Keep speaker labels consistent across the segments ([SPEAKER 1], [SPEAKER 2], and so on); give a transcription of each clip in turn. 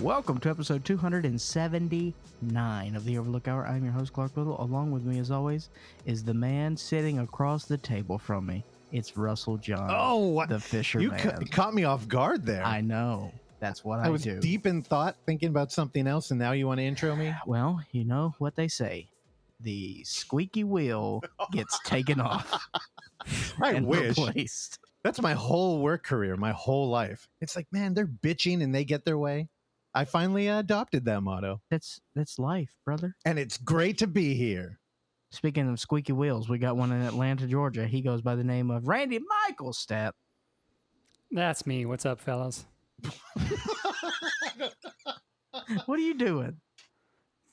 [SPEAKER 1] Welcome to episode 279 of the Overlook Hour. I'm your host, Clark Little. Along with me, as always, is the man sitting across the table from me. It's Russell John, the fisherman.
[SPEAKER 2] You caught me off guard there.
[SPEAKER 1] I know. That's what I do.
[SPEAKER 2] I was deep in thought, thinking about something else, and now you want to intro me?
[SPEAKER 1] Well, you know what they say. The squeaky wheel gets taken off.
[SPEAKER 2] I
[SPEAKER 1] and
[SPEAKER 2] wish.
[SPEAKER 1] Replaced.
[SPEAKER 2] That's my whole work career, my whole life. It's like, man, they're bitching and they get their way. I finally adopted that motto.
[SPEAKER 1] That's life, brother.
[SPEAKER 2] And it's great to be here.
[SPEAKER 1] Speaking of squeaky wheels, we got one in Atlanta, Georgia. He goes by the name of Randy Michaelstep.
[SPEAKER 3] That's me. What's up, fellas?
[SPEAKER 1] What are you doing?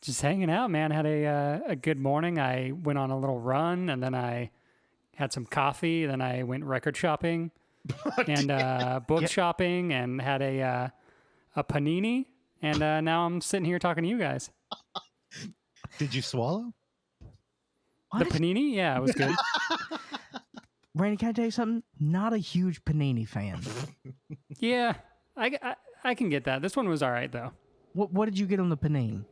[SPEAKER 3] Just hanging out, man. Had a good morning. I went on a little run, and then I had some coffee. Then I went record shopping and book shopping, and had a panini. And now I'm sitting here talking to you guys.
[SPEAKER 2] Did you swallow?
[SPEAKER 1] What?
[SPEAKER 3] The panini? Yeah, it was good.
[SPEAKER 1] Randy, can I tell you something? Not a huge panini fan.
[SPEAKER 3] Yeah, I can get that. This one was all right, though.
[SPEAKER 1] What did you get on the panini?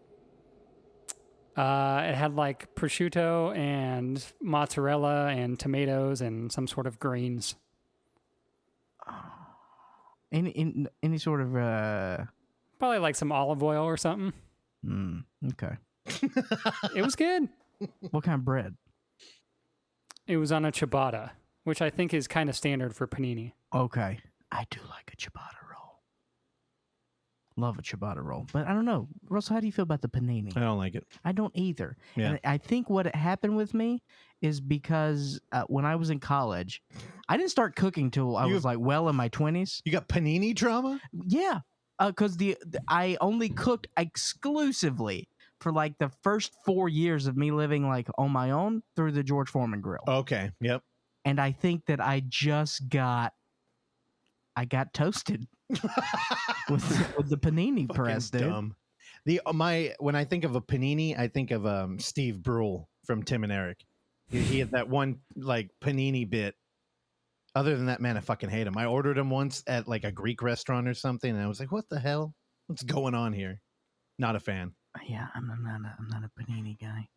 [SPEAKER 3] It had like prosciutto and mozzarella and tomatoes and some sort of greens.
[SPEAKER 1] Any sort of
[SPEAKER 3] Probably like some olive oil or something.
[SPEAKER 1] Okay.
[SPEAKER 3] It was good.
[SPEAKER 1] What kind of bread?
[SPEAKER 3] It was on a ciabatta, which I think is kind of standard for panini.
[SPEAKER 1] Okay. I do like a ciabatta roll. Love a ciabatta roll. But I don't know. Russell, how do you feel about the panini?
[SPEAKER 2] I don't like it.
[SPEAKER 1] I don't either.
[SPEAKER 2] Yeah.
[SPEAKER 1] And I think what happened with me is because when I was in college, I didn't start cooking till I was like well in my 20s.
[SPEAKER 2] You got panini trauma?
[SPEAKER 1] Yeah. Because I only cooked exclusively for like the first 4 years of me living like on my own through the George Foreman grill.
[SPEAKER 2] Okay. Yep.
[SPEAKER 1] And I think that I got toasted with the panini press, dude.
[SPEAKER 2] Dumb. When I think of a panini, I think of Steve Brule from Tim and Eric. He had that one like panini bit. Other than that, man, I fucking hate him. I ordered him once at like a Greek restaurant or something, and I was like, "What the hell? What's going on here?" Not a fan.
[SPEAKER 1] Yeah, I'm not a panini guy.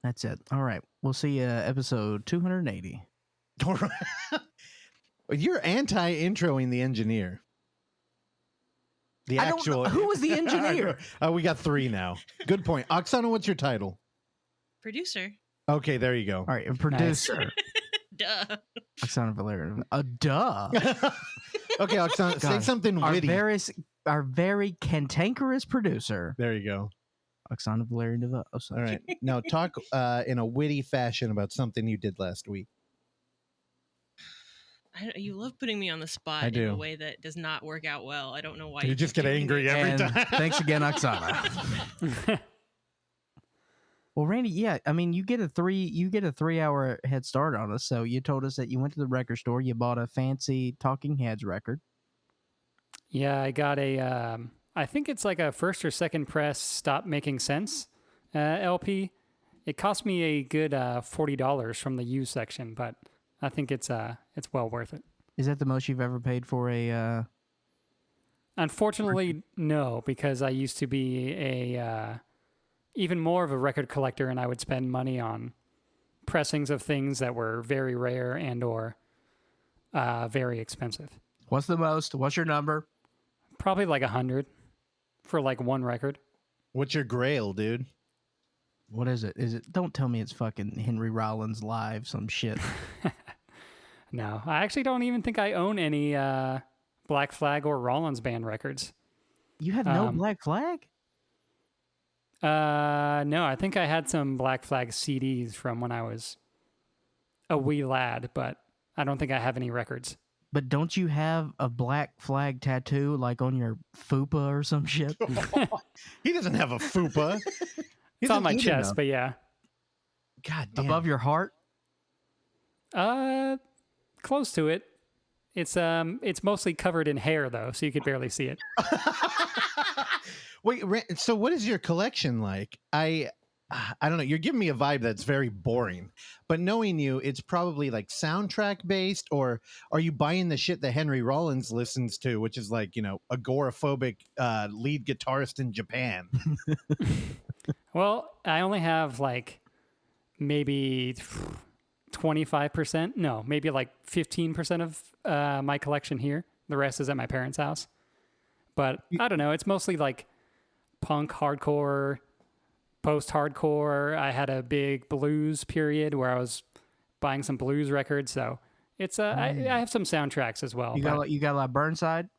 [SPEAKER 1] That's it. All right, we'll see you episode 280.
[SPEAKER 2] All right. You're anti-introing the engineer.
[SPEAKER 1] Who was the engineer?
[SPEAKER 2] We got three now. Good point. Oksana, what's your title?
[SPEAKER 4] Producer.
[SPEAKER 2] Okay, there you go.
[SPEAKER 1] All right, a producer.
[SPEAKER 4] Duh.
[SPEAKER 1] Oksana Valerian. Duh.
[SPEAKER 2] Okay, Oksana, say something witty.
[SPEAKER 1] Our very cantankerous producer.
[SPEAKER 2] There you go.
[SPEAKER 1] Oksana Valerian DeVoe.
[SPEAKER 2] All right. Now talk in a witty fashion about something you did last week.
[SPEAKER 4] You love putting me on the spot in a way that does not work out well. I don't know why.
[SPEAKER 2] You just get angry every time.
[SPEAKER 1] Thanks again, Oksana. Well, Randy, yeah, I mean, you get a 3-hour head start on us. So you told us that you went to the record store, you bought a fancy Talking Heads record.
[SPEAKER 3] Yeah, I got I think it's like a first or second press Stop Making Sense LP. It cost me a good $40 from the used section, but I think it's well worth it.
[SPEAKER 1] Is that the most you've ever paid for a?
[SPEAKER 3] Unfortunately, no, because I used to be a even more of a record collector, and I would spend money on pressings of things that were very rare and or very expensive.
[SPEAKER 1] What's the most? What's your number?
[SPEAKER 3] Probably like 100 for like one record.
[SPEAKER 2] What's your grail, dude?
[SPEAKER 1] What is it? Don't tell me it's fucking Henry Rollins Live, some shit.
[SPEAKER 3] No, I actually don't even think I own any Black Flag or Rollins Band records.
[SPEAKER 1] You have no Black Flag?
[SPEAKER 3] No, I think I had some Black Flag CDs from when I was a wee lad, but I don't think I have any records.
[SPEAKER 1] But don't you have a Black Flag tattoo like on your fupa or some shit?
[SPEAKER 2] He doesn't have a fupa.
[SPEAKER 3] It's on my chest, but yeah.
[SPEAKER 2] God damn.
[SPEAKER 1] Above your heart?
[SPEAKER 3] Close to it. It's mostly covered in hair though, so you could barely see it.
[SPEAKER 2] Wait, so what is your collection like? I don't know. You're giving me a vibe that's very boring. But knowing you, it's probably like soundtrack based, or are you buying the shit that Henry Rollins listens to, which is like, agoraphobic lead guitarist in Japan?
[SPEAKER 3] Well, I only have like maybe 25%. No, maybe like 15% of my collection here. The rest is at my parents' house. But I don't know. It's mostly like punk, hardcore, post-hardcore. I had a big blues period where I was buying some blues records, so it's I have some soundtracks as well.
[SPEAKER 1] You got a lot of Burnside?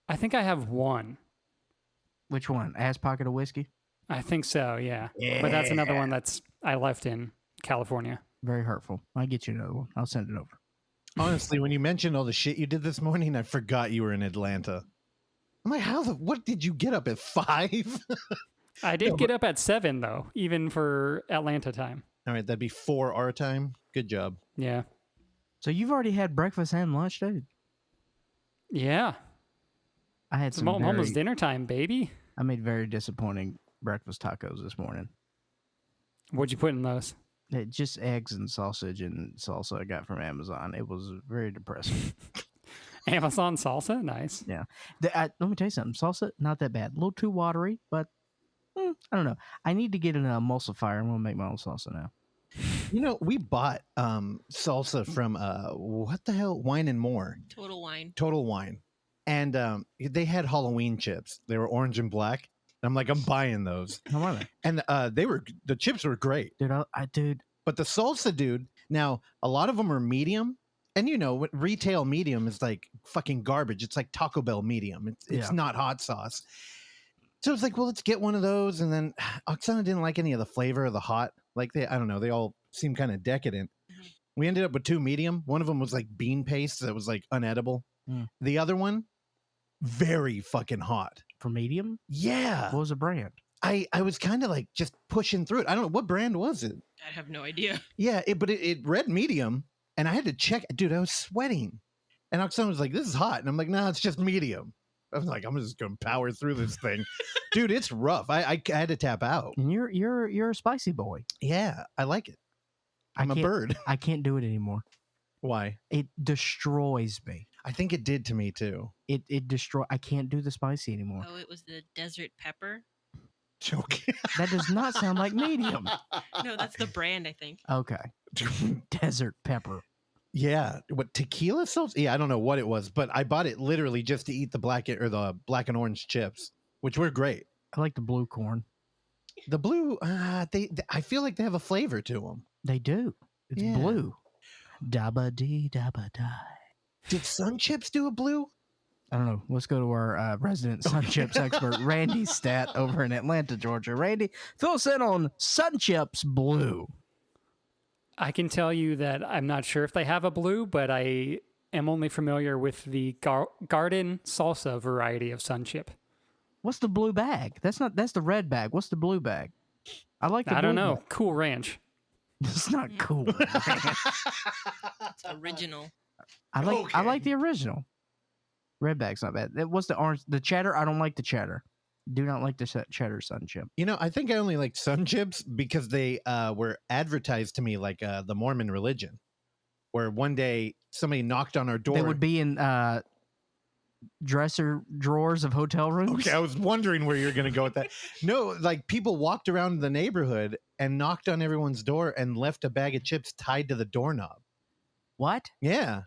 [SPEAKER 3] I think I have one.
[SPEAKER 1] Which one? Ass Pocket of Whiskey?
[SPEAKER 3] I think so, yeah. But that's another one I left in California.
[SPEAKER 1] Very hurtful. I'll get you another one. I'll send it over.
[SPEAKER 2] Honestly, when you mentioned all the shit you did this morning, I forgot you were in Atlanta. I'm like, what did you get up at 5?
[SPEAKER 3] I did get up at 7 though, even for Atlanta time.
[SPEAKER 2] All right, that'd be 4 our time. Good job.
[SPEAKER 3] Yeah.
[SPEAKER 1] So you've already had breakfast and lunch, dude?
[SPEAKER 3] Yeah.
[SPEAKER 1] I had some
[SPEAKER 3] almost dinner time, baby.
[SPEAKER 1] I made very disappointing breakfast tacos this morning.
[SPEAKER 3] What'd you put in those?
[SPEAKER 1] Just eggs and sausage and salsa I got from Amazon. It was very depressing.
[SPEAKER 3] Amazon salsa? Nice.
[SPEAKER 1] Yeah. Let me tell you something. Salsa, not that bad. A little too watery, but I don't know. I need to get an emulsifier. I'm going to make my own salsa now.
[SPEAKER 2] We bought salsa from, what the hell? Wine and More.
[SPEAKER 4] Total Wine.
[SPEAKER 2] And they had Halloween chips. They were orange and black. And I'm like, I'm buying those.
[SPEAKER 1] How are they?
[SPEAKER 2] And the chips were great.
[SPEAKER 1] Dude.
[SPEAKER 2] But the salsa, dude, now a lot of them are medium. And what retail medium is like fucking garbage. It's like Taco Bell medium. It's not hot sauce. So it's like, well, let's get one of those. And then Oksana didn't like any of the flavor of the hot. Like I don't know. They all seem kind of decadent. Mm-hmm. We ended up with 2 medium. One of them was like bean paste that was like unedible. The other one, very fucking hot.
[SPEAKER 1] For medium?
[SPEAKER 2] Yeah.
[SPEAKER 1] What was the brand?
[SPEAKER 2] I was kind of like just pushing through it. I don't know. What brand was it?
[SPEAKER 4] I have no idea.
[SPEAKER 2] Yeah, but it read medium. And I had to check. Dude, I was sweating. And Oksana was like, this is hot. And I'm like, no, it's just medium. I was like, I'm just going to power through this thing. Dude, it's rough. I had to tap out.
[SPEAKER 1] And you're a spicy boy.
[SPEAKER 2] Yeah, I like it. I'm a bird.
[SPEAKER 1] I can't do it anymore.
[SPEAKER 2] Why?
[SPEAKER 1] It destroys me.
[SPEAKER 2] I think it did to me too.
[SPEAKER 1] It I can't do the spicy anymore.
[SPEAKER 4] Oh, it was the desert pepper?
[SPEAKER 2] Joking.
[SPEAKER 1] That does not sound like medium.
[SPEAKER 4] No, that's the brand, I think.
[SPEAKER 1] Okay. Desert pepper.
[SPEAKER 2] Yeah. What, tequila sauce? Yeah, I don't know what it was, but I bought it literally just to eat the black and orange chips, which were great.
[SPEAKER 1] I like the blue corn.
[SPEAKER 2] The blue, I feel like they have a flavor to them.
[SPEAKER 1] They do. It's blue. Dabba dee dabba die.
[SPEAKER 2] Did Sun Chips do a blue?
[SPEAKER 1] I don't know. Let's go to our resident Sun Chips expert, Randy Stat, over in Atlanta, Georgia. Randy, fill us in on Sun Chips Blue.
[SPEAKER 3] I can tell you that I'm not sure if they have a blue, but I am only familiar with the garden salsa variety of Sun Chip.
[SPEAKER 1] What's the blue bag? That's the red bag. What's the blue bag? I like the
[SPEAKER 3] I don't
[SPEAKER 1] blue
[SPEAKER 3] know.
[SPEAKER 1] bag.
[SPEAKER 3] Cool Ranch.
[SPEAKER 1] It's not cool.
[SPEAKER 4] It's original.
[SPEAKER 1] I like the original. Red bag's not bad. What's the orange? The cheddar? I don't like the cheddar. Do not like the cheddar Sun Chip.
[SPEAKER 2] I think I only like Sun Chips because they were advertised to me like the Mormon religion, where one day somebody knocked on our door.
[SPEAKER 1] They would be in dresser drawers of hotel rooms.
[SPEAKER 2] Okay, I was wondering where you're going to go with that. No, like people walked around the neighborhood and knocked on everyone's door and left a bag of chips tied to the doorknob.
[SPEAKER 1] What?
[SPEAKER 2] Yeah.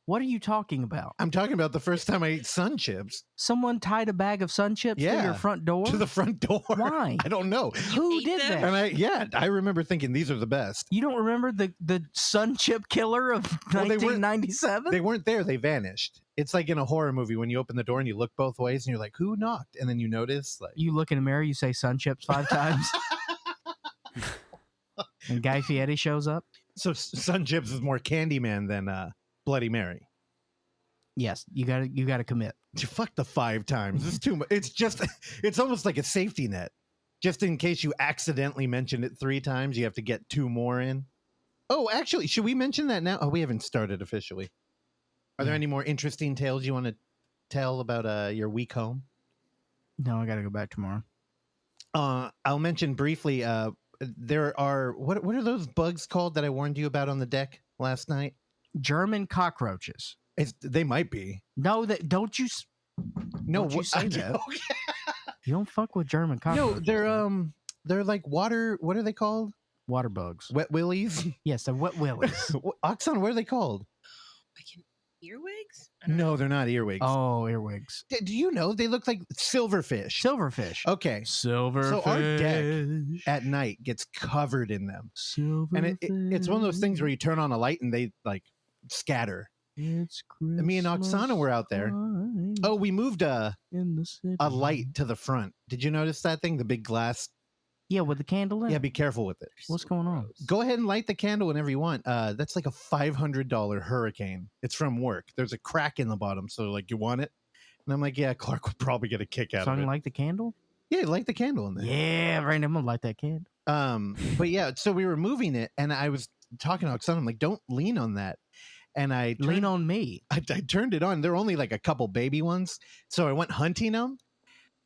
[SPEAKER 1] What are you talking about?
[SPEAKER 2] I'm talking about the first time I ate Sun Chips.
[SPEAKER 1] Someone tied a bag of Sun Chips to your front door?
[SPEAKER 2] To the front door.
[SPEAKER 1] Why?
[SPEAKER 2] I don't know.
[SPEAKER 1] Who did
[SPEAKER 4] them?
[SPEAKER 1] that?
[SPEAKER 2] And I remember thinking these are the best.
[SPEAKER 1] You don't remember the Sun Chip killer of 1997?
[SPEAKER 2] They weren't there. They vanished. It's like in a horror movie when you open the door and you look both ways and you're like, who knocked? And then you notice. Like,
[SPEAKER 1] you look in a mirror, you say Sun Chips 5 times. And Guy Fieri shows up.
[SPEAKER 2] So Sun Chips is more Candyman than Bloody Mary.
[SPEAKER 1] Yes, you gotta commit.
[SPEAKER 2] Fuck the 5 times. It's too much. It's almost like a safety net. Just in case you accidentally mention it 3 times, you have to get 2 more in. Oh, actually, should we mention that now? Oh, we haven't started officially. Are there any more interesting tales you want to tell about your week home?
[SPEAKER 1] No, I gotta go back tomorrow.
[SPEAKER 2] I'll mention briefly. There are what are those bugs called that I warned you about on the deck last night?
[SPEAKER 1] German cockroaches.
[SPEAKER 2] They might be.
[SPEAKER 1] No, that don't you.
[SPEAKER 2] No,
[SPEAKER 1] don't you say that. You don't fuck with German cockroaches.
[SPEAKER 2] No, they're like water. What are they called?
[SPEAKER 1] Water bugs.
[SPEAKER 2] Wet willies.
[SPEAKER 1] Yes, they're wet willies.
[SPEAKER 2] Oxon, what are they called?
[SPEAKER 4] Earwigs?
[SPEAKER 2] No, they're not earwigs.
[SPEAKER 1] Oh, earwigs.
[SPEAKER 2] Do you know they look like silverfish?
[SPEAKER 1] Silverfish.
[SPEAKER 2] Okay.
[SPEAKER 1] Silverfish.
[SPEAKER 2] So our deck at night gets covered in them.
[SPEAKER 1] Silverfish.
[SPEAKER 2] And it's one of those things where you turn on a light and they like scatter.
[SPEAKER 1] It's
[SPEAKER 2] me and Oksana were out there. Oh, we moved a light to the front. Did you notice that thing? The big glass.
[SPEAKER 1] Yeah, with the candle in.
[SPEAKER 2] Yeah, be careful with it.
[SPEAKER 1] What's going on?
[SPEAKER 2] Go ahead and light the candle whenever you want. That's like a $500 hurricane. It's from work. There's a crack in the bottom, so like, you want it? And I'm like, yeah, Clark would probably get a kick out of it.
[SPEAKER 1] Light the candle?
[SPEAKER 2] Yeah, light the candle in there.
[SPEAKER 1] Yeah, right. I'm gonna light that candle.
[SPEAKER 2] But yeah, so we were moving it, and I was talking to Oksana. I'm like, don't lean on that. And
[SPEAKER 1] lean on me.
[SPEAKER 2] I turned it on. There were only like a couple baby ones, so I went hunting them.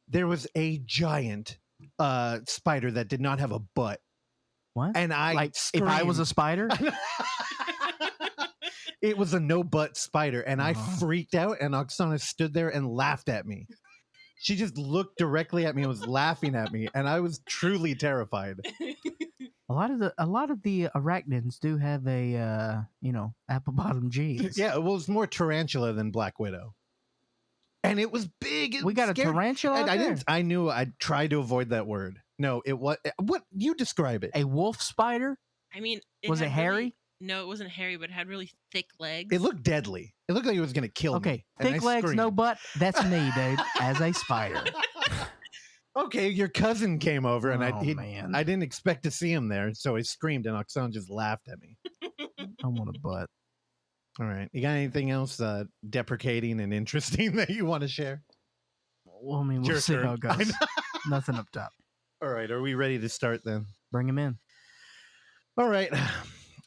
[SPEAKER 2] There was a giant spider that did not have a butt.
[SPEAKER 1] What?
[SPEAKER 2] And I
[SPEAKER 1] like
[SPEAKER 2] screamed.
[SPEAKER 1] if I was a spider.
[SPEAKER 2] It was a no butt spider, and I freaked out. And Oksana stood there and laughed at me. She just looked directly at me and was laughing at me, and I was truly terrified.
[SPEAKER 1] A lot of the arachnids do have a apple bottom jeans.
[SPEAKER 2] Yeah, well, it's more tarantula than Black Widow. And it was big.
[SPEAKER 1] We got
[SPEAKER 2] scary.
[SPEAKER 1] A tarantula.
[SPEAKER 2] And I knew I'd try to avoid that word. No, it was what you describe it.
[SPEAKER 1] A wolf spider.
[SPEAKER 4] I mean,
[SPEAKER 1] was it hairy?
[SPEAKER 4] No, it wasn't hairy, but it had really thick legs.
[SPEAKER 2] It looked deadly. It looked like it was going to kill me.
[SPEAKER 1] Okay, thick legs, screamed. No butt. That's me, dude. As a spider.
[SPEAKER 2] Okay, your cousin came over, and
[SPEAKER 1] man.
[SPEAKER 2] I didn't expect to see him there, so I screamed, and Oksana just laughed at me.
[SPEAKER 1] I want a butt.
[SPEAKER 2] All right. You got anything else deprecating and interesting that you want to share?
[SPEAKER 1] Well, I mean, we'll see how it goes. Nothing up top.
[SPEAKER 2] All right. Are we ready to start then?
[SPEAKER 1] Bring him in.
[SPEAKER 2] All right.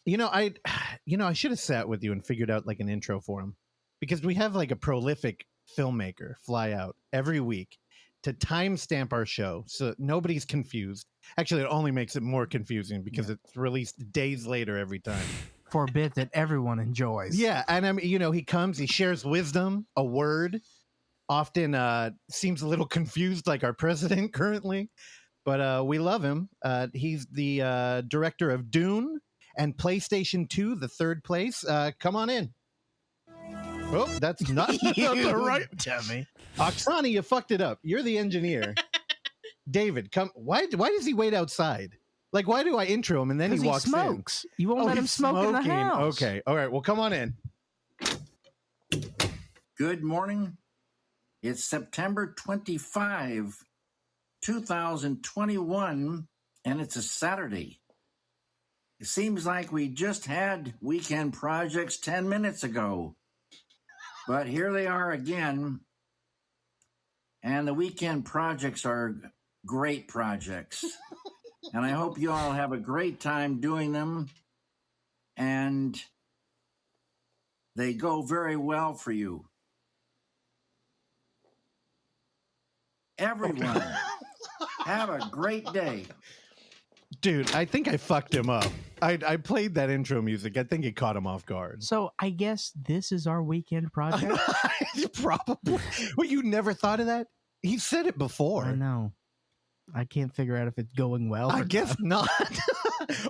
[SPEAKER 2] I should have sat with you and figured out like an intro for him, because we have like a prolific filmmaker fly out every week to timestamp our show so nobody's confused. Actually, it only makes it more confusing because it's released days later every time.
[SPEAKER 1] For a bit that everyone enjoys.
[SPEAKER 2] Yeah, and I mean, he comes, he shares wisdom, a word, often seems a little confused like our president currently, but we love him. He's the director of Dune and PlayStation 2, the third place. Come on in. Oh, that's not the right.
[SPEAKER 1] Dummy.
[SPEAKER 2] Oksana, you fucked it up. You're the engineer. David, come. Why does he wait outside? Like, why do I intro him and then he walks
[SPEAKER 1] smokes?
[SPEAKER 2] in?
[SPEAKER 1] You won't let him smoke in the house.
[SPEAKER 2] Okay. All right. Well, come on in.
[SPEAKER 5] Good morning. It's September 25, 2021, and it's a Saturday. It seems like we just had weekend projects 10 minutes ago. But here they are again. And the weekend projects are great projects. And I hope you all have a great time doing them. And they go very well for you. Everyone, have a great day.
[SPEAKER 2] Dude, I think I fucked him up. I played that intro music. I think it caught him off guard.
[SPEAKER 1] So I guess this is our weekend project?
[SPEAKER 2] Probably. Well, you never thought of that? He said it before.
[SPEAKER 1] I know. I can't figure out if it's going well.
[SPEAKER 2] I guess not.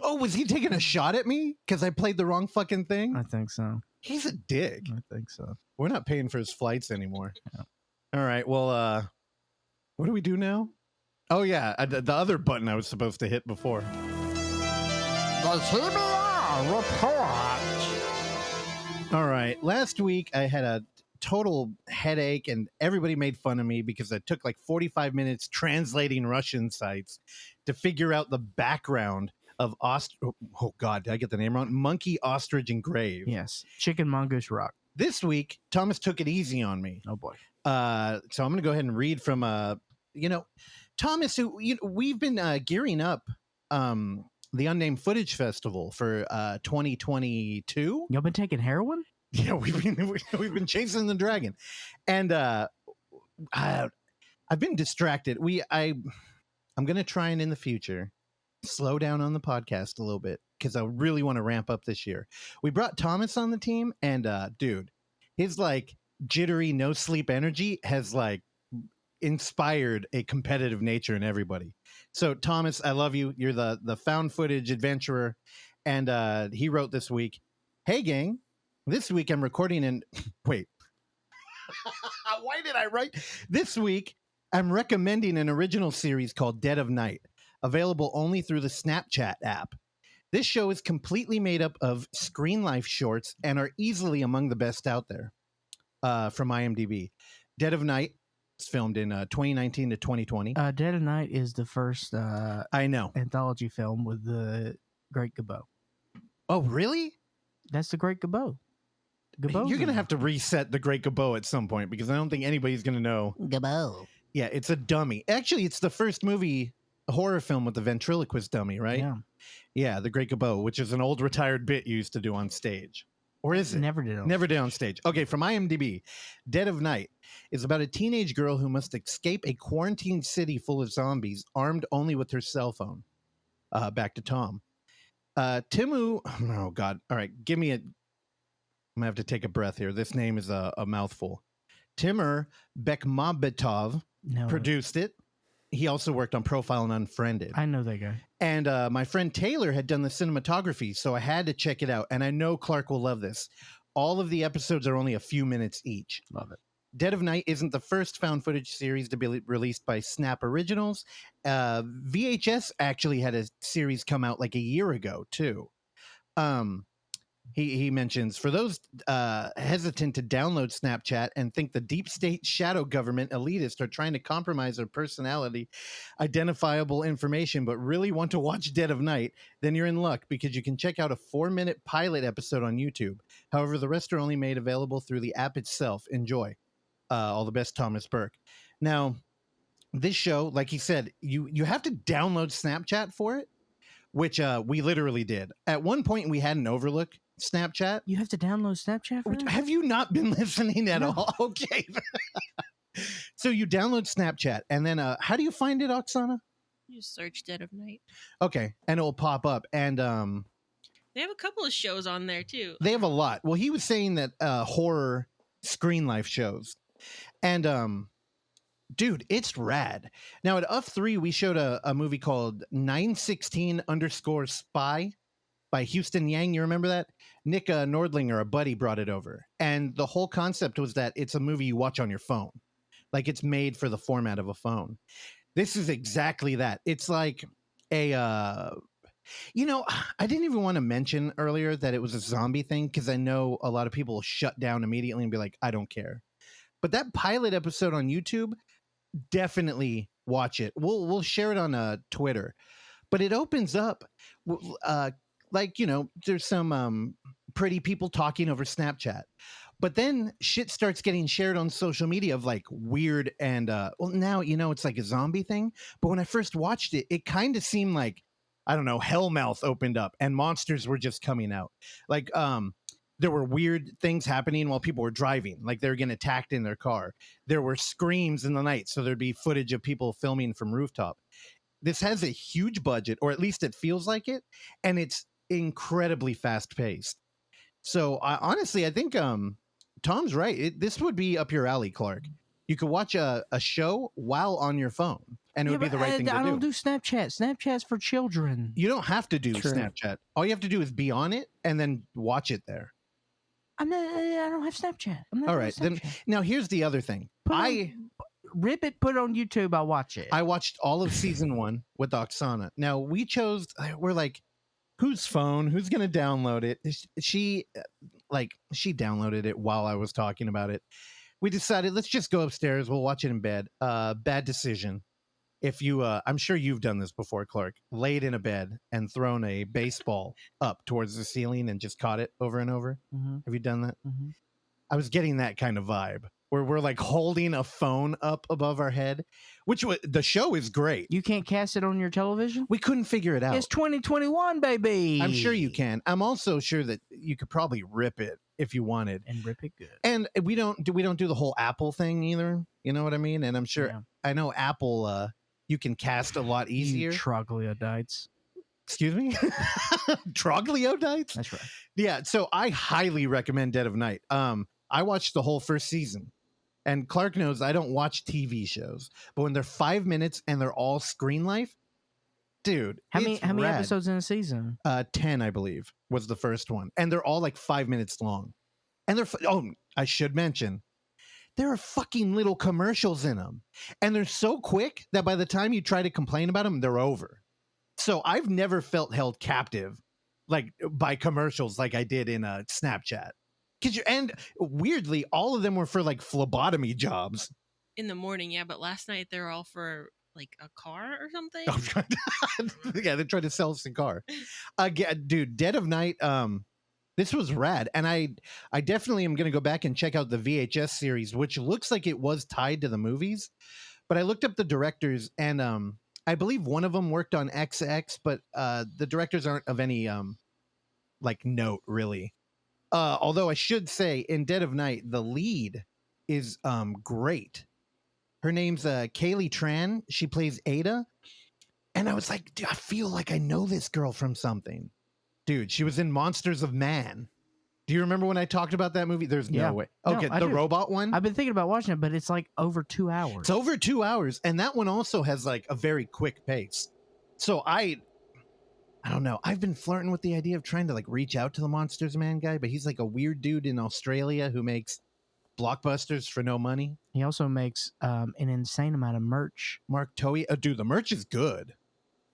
[SPEAKER 2] Oh, was he taking a shot at me because I played the wrong fucking thing?
[SPEAKER 1] I think so.
[SPEAKER 2] He's a dick.
[SPEAKER 1] I think so.
[SPEAKER 2] We're not paying for his flights anymore.
[SPEAKER 1] Yeah.
[SPEAKER 2] All right. Well, what do we do now? Oh, yeah. The other button I was supposed to hit before.
[SPEAKER 1] The TBR report.
[SPEAKER 2] All right. Last week, I had a total headache, and everybody made fun of me because I took like 45 minutes translating Russian sites to figure out the background of oh, God, did I get the name wrong? Monkey, Ostrich, and Grave.
[SPEAKER 1] Yes. Chicken, Mongoose, Rock.
[SPEAKER 2] This week, Thomas took it easy on me.
[SPEAKER 1] Oh, boy.
[SPEAKER 2] So I'm going to go ahead and read from, Thomas, who we've been gearing up the Unnamed Footage Festival for 2022.
[SPEAKER 1] Y'all been taking heroin?
[SPEAKER 2] Yeah, we've been chasing the dragon, and I've been distracted. I'm going to try and in the future slow down on the podcast a little bit because I really want to ramp up this year. We brought Thomas on the team, and dude, his like jittery, no sleep energy has like inspired a competitive nature in everybody. So Thomas, I love you. You're the found footage adventurer. And he wrote this week, "Hey gang, this week I'm recording in wait. Why did I write this week? I'm recommending an original series called Dead of Night, available only through the Snapchat app. This show is completely made up of screen life shorts and are easily among the best out there." From IMDb. Dead of Night was filmed in 2019 to 2020.
[SPEAKER 1] Dead of Night is the first
[SPEAKER 2] I know.
[SPEAKER 1] anthology film with the Great Gabot.
[SPEAKER 2] Oh, really?
[SPEAKER 1] That's the Great Gabot. Gabot's
[SPEAKER 2] You're going to have to reset the Great Gabot at some point because I don't think anybody's going to know.
[SPEAKER 1] Gabot.
[SPEAKER 2] Yeah, it's a dummy. Actually, it's the first horror film with the ventriloquist dummy, right?
[SPEAKER 1] Yeah.
[SPEAKER 2] Yeah, the Great Gabot, which is an old retired bit you used to do on stage. Or is it?
[SPEAKER 1] Never did.
[SPEAKER 2] Never did on stage. Okay, from IMDb, Dead of Night is about a teenage girl who must escape a quarantined city full of zombies, armed only with her cell phone. Back to Tom. Timu. Oh, God. All right, give me a... I'm going to have to take a breath here. This name is a mouthful. Timur Bekmambetov produced it. He also worked on Profile and Unfriended.
[SPEAKER 1] I know that guy.
[SPEAKER 2] And my friend Taylor had done the cinematography, so I had to check it out. And I know Clark will love this. All of the episodes are only a few minutes each.
[SPEAKER 1] Love it.
[SPEAKER 2] Dead of Night isn't the first found footage series to be released by Snap Originals. VHS actually had a series come out like a year ago, too. He mentions, for those hesitant to download Snapchat and think the deep state shadow government elitists are trying to compromise their personality identifiable information, but really want to watch Dead of Night, then you're in luck because you can check out a 4-minute pilot episode on YouTube. However, the rest are only made available through the app itself. Enjoy. All the best, Thomas Burke. Now, this show, like he said, you have to download Snapchat for it, which we literally did. At one point, we had an Overlook Snapchat.
[SPEAKER 1] You have to download Snapchat for that?
[SPEAKER 2] Have you not been listening at all? Okay. So you download Snapchat, and then how do you find it, Oksana?
[SPEAKER 4] You just search Dead of Night.
[SPEAKER 2] Okay, and it'll pop up. And
[SPEAKER 4] they have a couple of shows on there too.
[SPEAKER 2] They have a lot. Well, he was saying that horror screen life shows. And dude, it's rad. Now at UF3, we showed a movie called 916_Spy by Houston Yang. You remember that? Nick Nordlinger, a buddy, brought it over. And the whole concept was that it's a movie you watch on your phone. Like it's made for the format of a phone. This is exactly that. It's like a, I didn't even want to mention earlier that it was a zombie thing because I know a lot of people will shut down immediately and be like, I don't care. But that pilot episode on YouTube, definitely watch it. We'll share it on Twitter. But it opens up there's some pretty people talking over Snapchat. But then shit starts getting shared on social media of like weird and now it's like a zombie thing. But when I first watched it, it kind of seemed like, I don't know, Hellmouth opened up and monsters were just coming out. Like there were weird things happening while people were driving, like they were getting attacked in their car. There were screams in the night, so there'd be footage of people filming from rooftop. This has a huge budget, or at least it feels like it, and it's incredibly fast-paced. So honestly, I think Tom's right. This would be up your alley, Clark. You could watch a show while on your phone, and it would be the right thing to do.
[SPEAKER 1] I don't do Snapchat. Snapchat's for children.
[SPEAKER 2] You don't have to do Snapchat. All you have to do is be on it and then watch it there.
[SPEAKER 1] I don't have Snapchat. I'm not
[SPEAKER 2] all right. Then now here's the other thing.
[SPEAKER 1] Rip it, put it on YouTube. I'll watch it.
[SPEAKER 2] I watched all of season 1 with Oksana. Now we're like, whose phone? Who's going to download it? She downloaded it while I was talking about it. We decided, let's just go upstairs. We'll watch it in bed. Bad decision. If you, I'm sure you've done this before, Clark, laid in a bed and thrown a baseball up towards the ceiling and just caught it over and over.
[SPEAKER 1] Mm-hmm.
[SPEAKER 2] Have you done that?
[SPEAKER 1] Mm-hmm.
[SPEAKER 2] I was getting that kind of vibe where we're like holding a phone up above our head, the show is great.
[SPEAKER 1] You can't cast it on your television?
[SPEAKER 2] We couldn't figure it out.
[SPEAKER 1] It's 2021, baby.
[SPEAKER 2] I'm sure you can. I'm also sure that you could probably rip it if you wanted.
[SPEAKER 1] And rip it good.
[SPEAKER 2] And we don't do the whole Apple thing either. You know what I mean? And I'm sure, I know Apple, you can cast a lot easier.
[SPEAKER 1] You troglodytes.
[SPEAKER 2] Excuse me? Troglodytes?
[SPEAKER 1] That's right.
[SPEAKER 2] Yeah, so I highly recommend Dead of Night. I watched the whole first season. And Clark knows I don't watch TV shows. But when they're 5 minutes and they're all screen life, dude,
[SPEAKER 1] How many
[SPEAKER 2] rad.
[SPEAKER 1] episodes in a season?
[SPEAKER 2] 10, I believe, was the first one. And they're all like 5 minutes long. And I should mention, there are fucking little commercials in them. And they're so quick that by the time you try to complain about them, they're over. So I've never felt held captive like by commercials like I did in Snapchat. And weirdly, all of them were for like phlebotomy jobs.
[SPEAKER 4] In the morning, yeah, but last night they're all for like a car or something.
[SPEAKER 2] Yeah, they're trying to sell us a car. Dude, Dead of Night, this was rad. And I definitely am going to go back and check out the VHS series, which looks like it was tied to the movies. But I looked up the directors, and I believe one of them worked on XX, but the directors aren't of any like note, really. Although I should say, in Dead of Night, the lead is great. Her name's Kaylee Tran. She plays Ada. And I was like, I feel like I know this girl from something. Dude, she was in Monsters of Man. Do you remember when I talked about that movie? There's no way. Okay,
[SPEAKER 1] no,
[SPEAKER 2] the robot one?
[SPEAKER 1] I've been thinking about watching it, but it's like over 2 hours.
[SPEAKER 2] It's over 2 hours. And that one also has like a very quick pace. So I don't know. I've been flirting with the idea of trying to like reach out to the Monsters Man guy, but he's like a weird dude in Australia who makes blockbusters for no money.
[SPEAKER 1] He also makes an insane amount of merch.
[SPEAKER 2] Mark Toei. Dude, the merch is good.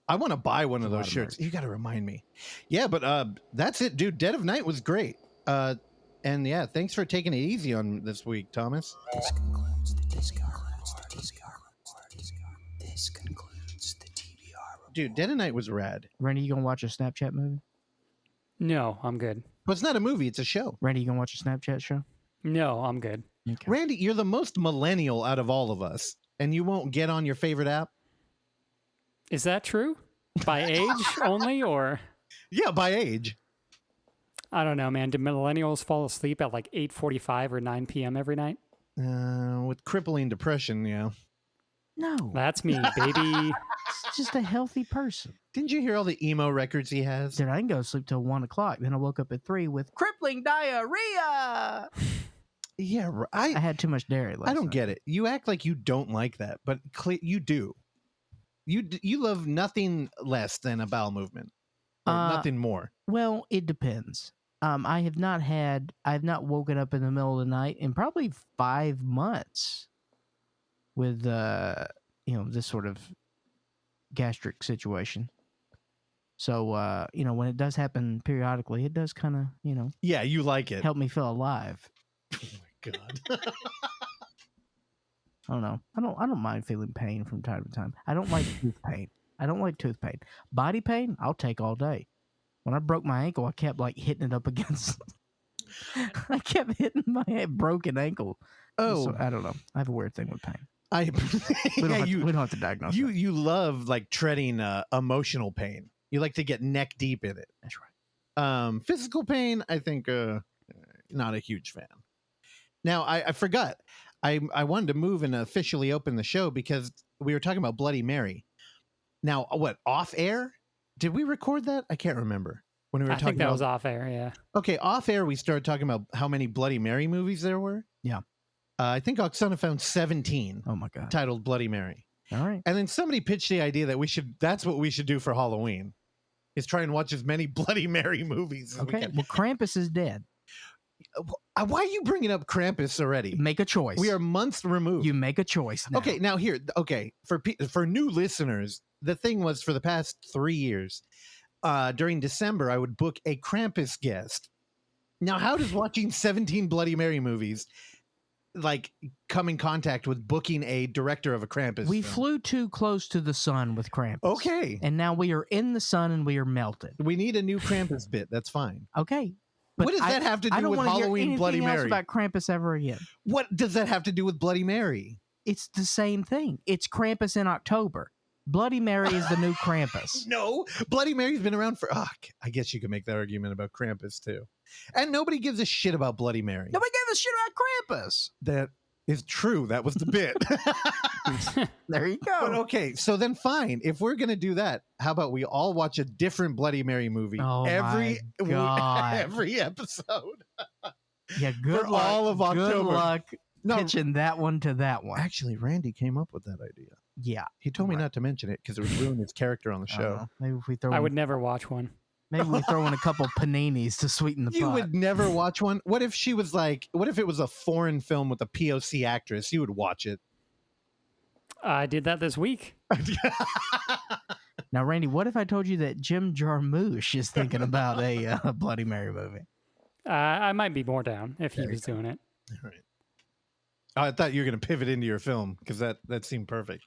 [SPEAKER 2] I want to buy one of those shirts. You got to remind me. Yeah, but that's it, dude. Dead of Night was great. And yeah, thanks for taking it easy on this week, Thomas.
[SPEAKER 6] This concludes the TBR.
[SPEAKER 2] Dude, Dead of Night was rad.
[SPEAKER 1] Randy, you gonna watch a Snapchat movie?
[SPEAKER 3] No, I'm good.
[SPEAKER 2] But it's not a movie, it's a show.
[SPEAKER 1] Randy, you gonna watch a Snapchat show?
[SPEAKER 3] No, I'm good.
[SPEAKER 1] Okay.
[SPEAKER 2] Randy, you're the most millennial out of all of us, and you won't get on your favorite app?
[SPEAKER 3] Is that true? By age only, or?
[SPEAKER 2] Yeah, by age.
[SPEAKER 3] I don't know, man. Do millennials fall asleep at like 8:45 or 9 p.m. every night?
[SPEAKER 2] With crippling depression, yeah.
[SPEAKER 1] No.
[SPEAKER 3] That's me, baby.
[SPEAKER 1] It's just a healthy person.
[SPEAKER 2] Didn't you hear all the emo records he has?
[SPEAKER 1] Dude, I didn't go to sleep till 1 o'clock. Then I woke up at 3 with crippling diarrhea.
[SPEAKER 2] Yeah,
[SPEAKER 1] I had too much dairy last
[SPEAKER 2] I don't
[SPEAKER 1] night.
[SPEAKER 2] get it. You act like you don't like that, but you do. You love nothing less than a bowel movement. Or nothing more.
[SPEAKER 1] Well, it depends. I have not woken up in the middle of the night in probably 5 months with this sort of gastric situation. So when it does happen periodically, it does kind of
[SPEAKER 2] Yeah, you like it.
[SPEAKER 1] help me feel alive.
[SPEAKER 2] Oh my god.
[SPEAKER 1] I don't know. I don't mind feeling pain from time to time. I don't like tooth pain. Body pain, I'll take all day. When I broke my ankle, I kept like hitting it up against. I kept hitting my broken ankle.
[SPEAKER 2] Oh,
[SPEAKER 1] So, I don't know. I have a weird thing with pain.
[SPEAKER 2] We
[SPEAKER 1] We don't have to diagnose it.
[SPEAKER 2] You love like treading emotional pain. You like to get neck deep in it.
[SPEAKER 1] That's right.
[SPEAKER 2] Physical pain, I think, not a huge fan. Now, I forgot. I wanted to move and officially open the show because we were talking about Bloody Mary. Now, what, off air? Did we record that? I can't remember. When we were
[SPEAKER 3] I
[SPEAKER 2] talking
[SPEAKER 3] think that
[SPEAKER 2] about,
[SPEAKER 3] was off air, yeah.
[SPEAKER 2] Okay, off air, we started talking about how many Bloody Mary movies there were.
[SPEAKER 1] Yeah.
[SPEAKER 2] I think Oksana found 17
[SPEAKER 1] Oh my god.
[SPEAKER 2] titled Bloody Mary.
[SPEAKER 1] All right.
[SPEAKER 2] And then somebody pitched the idea that that's what we should do for Halloween, is try and watch as many Bloody Mary movies as we
[SPEAKER 1] Okay.
[SPEAKER 2] can.
[SPEAKER 1] Well, Krampus is dead.
[SPEAKER 2] Why are you bringing up Krampus already?
[SPEAKER 1] Make a choice.
[SPEAKER 2] We are months removed.
[SPEAKER 1] You make a choice. Now.
[SPEAKER 2] Okay, now here. Okay, for new listeners, the thing was for the past 3 years, during December, I would book a Krampus guest. Now, how does watching 17 Bloody Mary movies like come in contact with booking a director of a Krampus
[SPEAKER 1] We
[SPEAKER 2] film?
[SPEAKER 1] flew too close to the sun with Krampus.
[SPEAKER 2] Okay.
[SPEAKER 1] And now we are in the sun and we are melted.
[SPEAKER 2] We need a new Krampus bit. That's fine.
[SPEAKER 1] Okay.
[SPEAKER 2] What does that have to do with Halloween Bloody
[SPEAKER 1] Mary?
[SPEAKER 2] Mary?
[SPEAKER 1] About Krampus ever again.
[SPEAKER 2] What does that have to do with Bloody Mary?
[SPEAKER 1] It's the same thing. It's Krampus in October. Bloody Mary is the new Krampus.
[SPEAKER 2] No, Bloody Mary's been around for. I guess you could make that argument about Krampus too. And nobody gives a shit about Bloody Mary.
[SPEAKER 1] Nobody gave a shit about Krampus.
[SPEAKER 2] That is true. That was the bit.
[SPEAKER 1] There you go.
[SPEAKER 2] But okay, so then fine. If we're gonna do that, how about we all watch a different Bloody Mary movie
[SPEAKER 1] my God.
[SPEAKER 2] every episode?
[SPEAKER 1] Yeah, good
[SPEAKER 2] For
[SPEAKER 1] luck.
[SPEAKER 2] all of October.
[SPEAKER 1] Good luck
[SPEAKER 2] No,
[SPEAKER 1] pitching that one to that one.
[SPEAKER 2] actually, Randy came up with that idea.
[SPEAKER 1] Yeah.
[SPEAKER 2] He told me
[SPEAKER 1] Right.
[SPEAKER 2] not to mention it because it would ruin his character on the show.
[SPEAKER 1] Maybe if we throw
[SPEAKER 3] I
[SPEAKER 1] in,
[SPEAKER 3] would never watch one.
[SPEAKER 1] maybe we throw in a couple paninis to sweeten the
[SPEAKER 2] You
[SPEAKER 1] pot.
[SPEAKER 2] would never watch one. What if she was like? What if it was a foreign film with a POC actress? You would watch it.
[SPEAKER 3] I did that this week.
[SPEAKER 1] Now, Randy, what if I told you that Jim Jarmusch is thinking about a Bloody Mary movie?
[SPEAKER 3] I might be more down if he was doing it.
[SPEAKER 2] All right. Oh, I thought you were going to pivot into your film because that seemed perfect.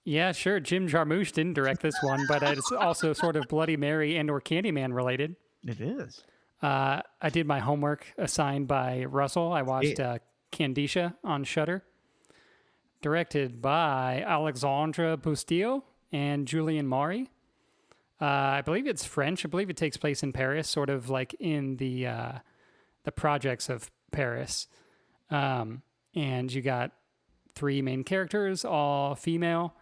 [SPEAKER 3] Yeah, sure. Jim Jarmusch didn't direct this one, but it's also sort of Bloody Mary and or Candyman related.
[SPEAKER 1] It is.
[SPEAKER 3] I did my homework assigned by Russell. I watched Kandisha on Shudder, directed by Alexandre Bustillo and Julien Maury. I believe it's French. I believe it takes place in Paris, sort of like in the projects of Paris. And you got 3 main characters, all female.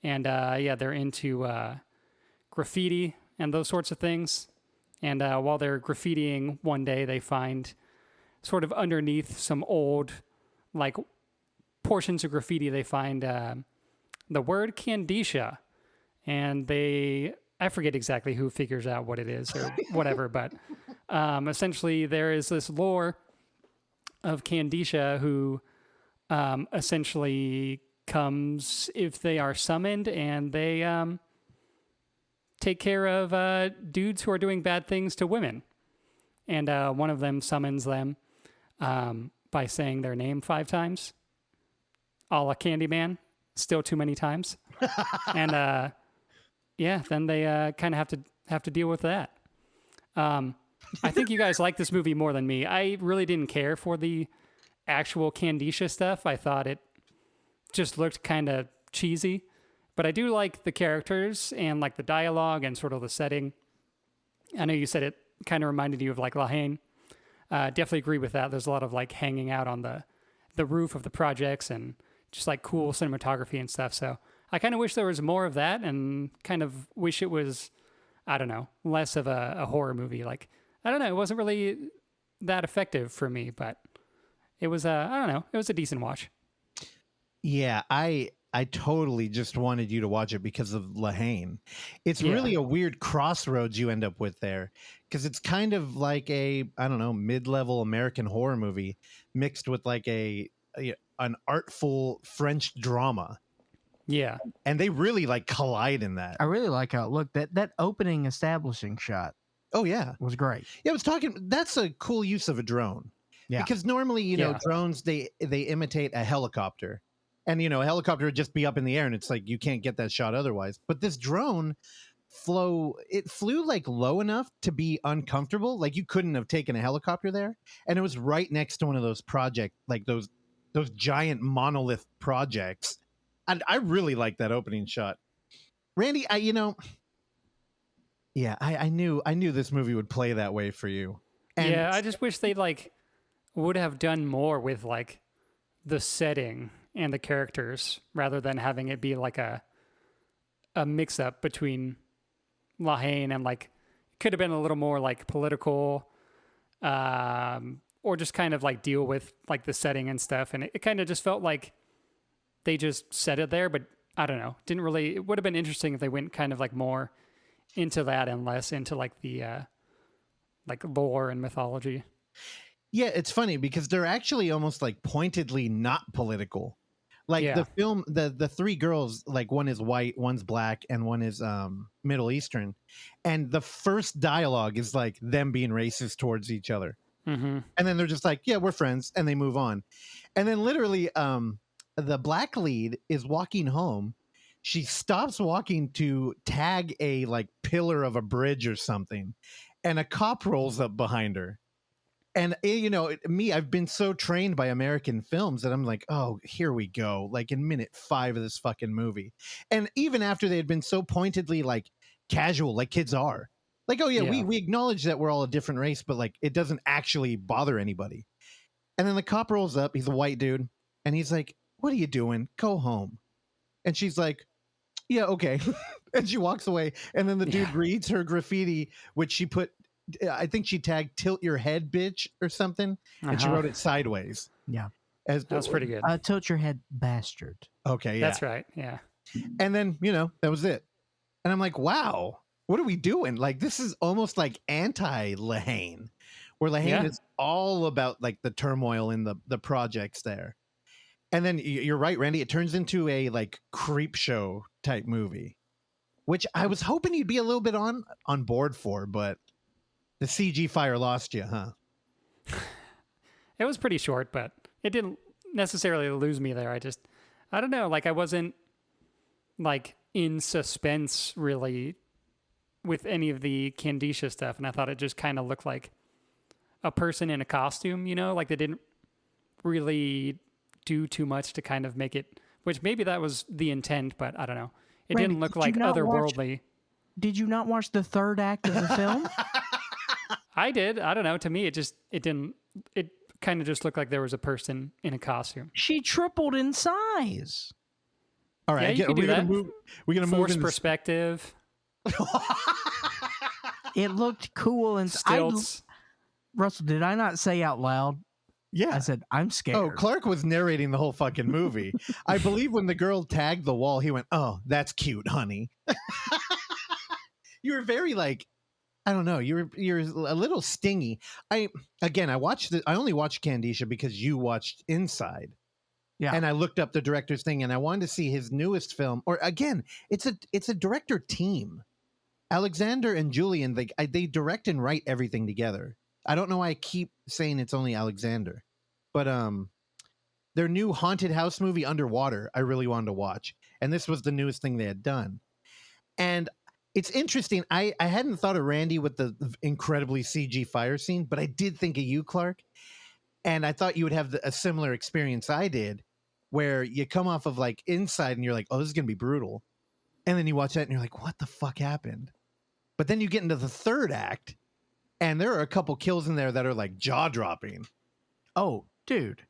[SPEAKER 3] And they're into graffiti and those sorts of things. And while they're graffitiing one day, they find sort of underneath some old, like, portions of graffiti, they find the word Kandisha. And I forget exactly who figures out what it is or whatever, but essentially there is this lore of Kandisha who essentially comes if they are summoned, and they take care of dudes who are doing bad things to women. And one of them summons them by saying their name 5 times, a la Candyman, still too many times. And then they kind of have to deal with that. I think you guys like this movie more than me. I really didn't care for the actual Kandisha stuff. I thought it just looked kind of cheesy, but I do like the characters and like the dialogue and sort of the setting. I know you said it kind of reminded you of like La Haine. Definitely agree with that. There's a lot of like hanging out on the roof of the projects and just like cool cinematography and stuff. So I kind of wish there was more of that, and kind of wish it was, I don't know, less of a horror movie. Like, I don't know, it wasn't really that effective for me, but it was, I don't know, it was a decent watch.
[SPEAKER 2] Yeah, I totally just wanted you to watch it because of La Haine. It's really a weird crossroads you end up with there, because it's kind of like a, I don't know, mid-level American horror movie mixed with like an artful French drama.
[SPEAKER 3] Yeah.
[SPEAKER 2] And they really like collide in that.
[SPEAKER 1] I really like how it looked. That opening establishing shot.
[SPEAKER 2] Oh yeah,
[SPEAKER 1] was great.
[SPEAKER 2] Yeah, I was talking. That's a cool use of a drone. Yeah, because normally, you know, drones they imitate a helicopter, and you know, a helicopter would just be up in the air, and it's like you can't get that shot otherwise. But this drone flew like low enough to be uncomfortable. Like you couldn't have taken a helicopter there, and it was right next to one of those like those giant monolith projects. And I really like that opening shot. Randy, I knew this movie would play that way for you. And
[SPEAKER 3] yeah, I just wish they like would have done more with like the setting and the characters rather than having it be like a mix up between La Haine and like it could have been a little more like political, or just kind of like deal with like the setting and stuff. And it kind of just felt like they just set it there, but I don't know. Didn't really. It would have been interesting if they went kind of like more into that and less into like the like lore and mythology.
[SPEAKER 2] Yeah, it's funny because they're actually almost like pointedly not political. Like the film, the 3 girls, like one is white, one's black, and one is Middle Eastern, and the first dialogue is like them being racist towards each other, and then they're just like, "Yeah, we're friends," and they move on, and then literally, the black lead is walking home. She stops walking to tag a like pillar of a bridge or something, and a cop rolls up behind her. And you know, I've been so trained by American films that I'm like, oh, here we go. Like in minute 5 of this fucking movie. And even after they had been so pointedly like casual, like kids are, like, oh yeah, we acknowledge that we're all a different race, but like it doesn't actually bother anybody. And then the cop rolls up. He's a white dude. And he's like, what are you doing? Go home. And she's like, yeah, okay. And she walks away. And then the dude reads her graffiti, which she put, I think she tagged tilt your head, bitch, or something. And she wrote it sideways.
[SPEAKER 1] Yeah.
[SPEAKER 2] That
[SPEAKER 3] was pretty good.
[SPEAKER 1] Tilt your head, bastard.
[SPEAKER 2] Okay, yeah.
[SPEAKER 3] That's right, yeah.
[SPEAKER 2] And then, that was it. And I'm like, wow, what are we doing? Like, this is almost like anti-Lehane, where Lehane is all about, like, the turmoil in the projects there. And then you're right, Randy, it turns into a, like, creep show type movie, which I was hoping you'd be a little bit on board for, but the CG fire lost you, huh?
[SPEAKER 3] It was pretty short, but it didn't necessarily lose me there. I don't know, like I wasn't like in suspense really with any of the Kandisha stuff, and I thought it just kind of looked like a person in a costume, like they didn't really do too much to kind of make it, which maybe that was the intent, but I don't know. It
[SPEAKER 1] Randy,
[SPEAKER 3] didn't look like otherworldly.
[SPEAKER 1] Did you not watch the third act of the film?
[SPEAKER 3] I did. I don't know. To me, it kind of just looked like there was a person in a costume.
[SPEAKER 1] She tripled in size.
[SPEAKER 2] All right,
[SPEAKER 3] we're gonna
[SPEAKER 2] move
[SPEAKER 3] force perspective.
[SPEAKER 1] It looked cool and
[SPEAKER 3] stilts.
[SPEAKER 1] Russell, did I not say out loud?
[SPEAKER 2] Yeah,
[SPEAKER 1] I said I'm scared.
[SPEAKER 2] Oh, Clark was narrating the whole fucking movie. I believe when the girl tagged the wall, he went, "Oh, that's cute, honey." You were very like, I don't know. You're a little stingy. I only watched Kandisha because you watched Inside. Yeah. And I looked up the director's thing and I wanted to see his newest film. Or again, it's a director team. Alexander and Julian, they direct and write everything together. I don't know why I keep saying it's only Alexander. But their new haunted house movie, Underwater, I really wanted to watch. And this was the newest thing they had done. And it's interesting. I hadn't thought of Randy with the incredibly CG fire scene, but I did think of you, Clark. And I thought you would have a similar experience I did, where you come off of like Inside and you're like, oh, this is going to be brutal. And then you watch that and you're like, what the fuck happened? But then you get into the third act and there are a couple kills in there that are like jaw dropping.
[SPEAKER 1] Oh, dude.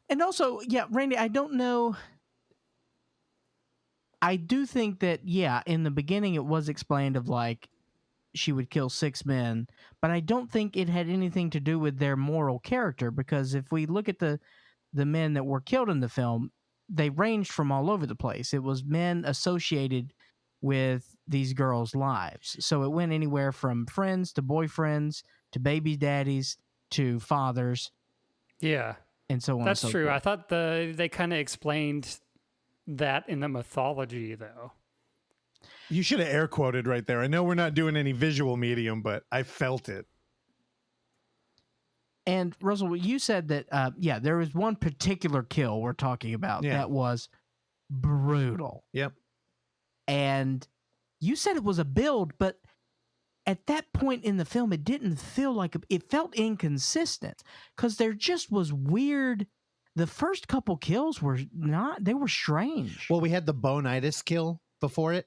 [SPEAKER 1] And also, yeah, Randy, I don't know. I do think that, yeah, in the beginning it was explained of like she would kill 6 men, but I don't think it had anything to do with their moral character, because if we look at the men that were killed in the film, they ranged from all over the place. It was men associated with these girls' lives. So it went anywhere from friends to boyfriends to baby daddies to fathers.
[SPEAKER 3] Yeah.
[SPEAKER 1] And so on.
[SPEAKER 3] That's
[SPEAKER 1] and so
[SPEAKER 3] true.
[SPEAKER 1] forth.
[SPEAKER 3] I thought they kind of explained that in the mythology, though.
[SPEAKER 2] You should have air quoted right there. I know we're not doing any visual medium, but I felt it.
[SPEAKER 1] And Russell, you said that, there was one particular kill we're talking about that was brutal.
[SPEAKER 2] Yep.
[SPEAKER 1] And you said it was a build, but at that point in the film, it didn't feel like it felt inconsistent, because there just was weird. The first couple kills were they were strange.
[SPEAKER 2] Well, we had the bonitis kill before it.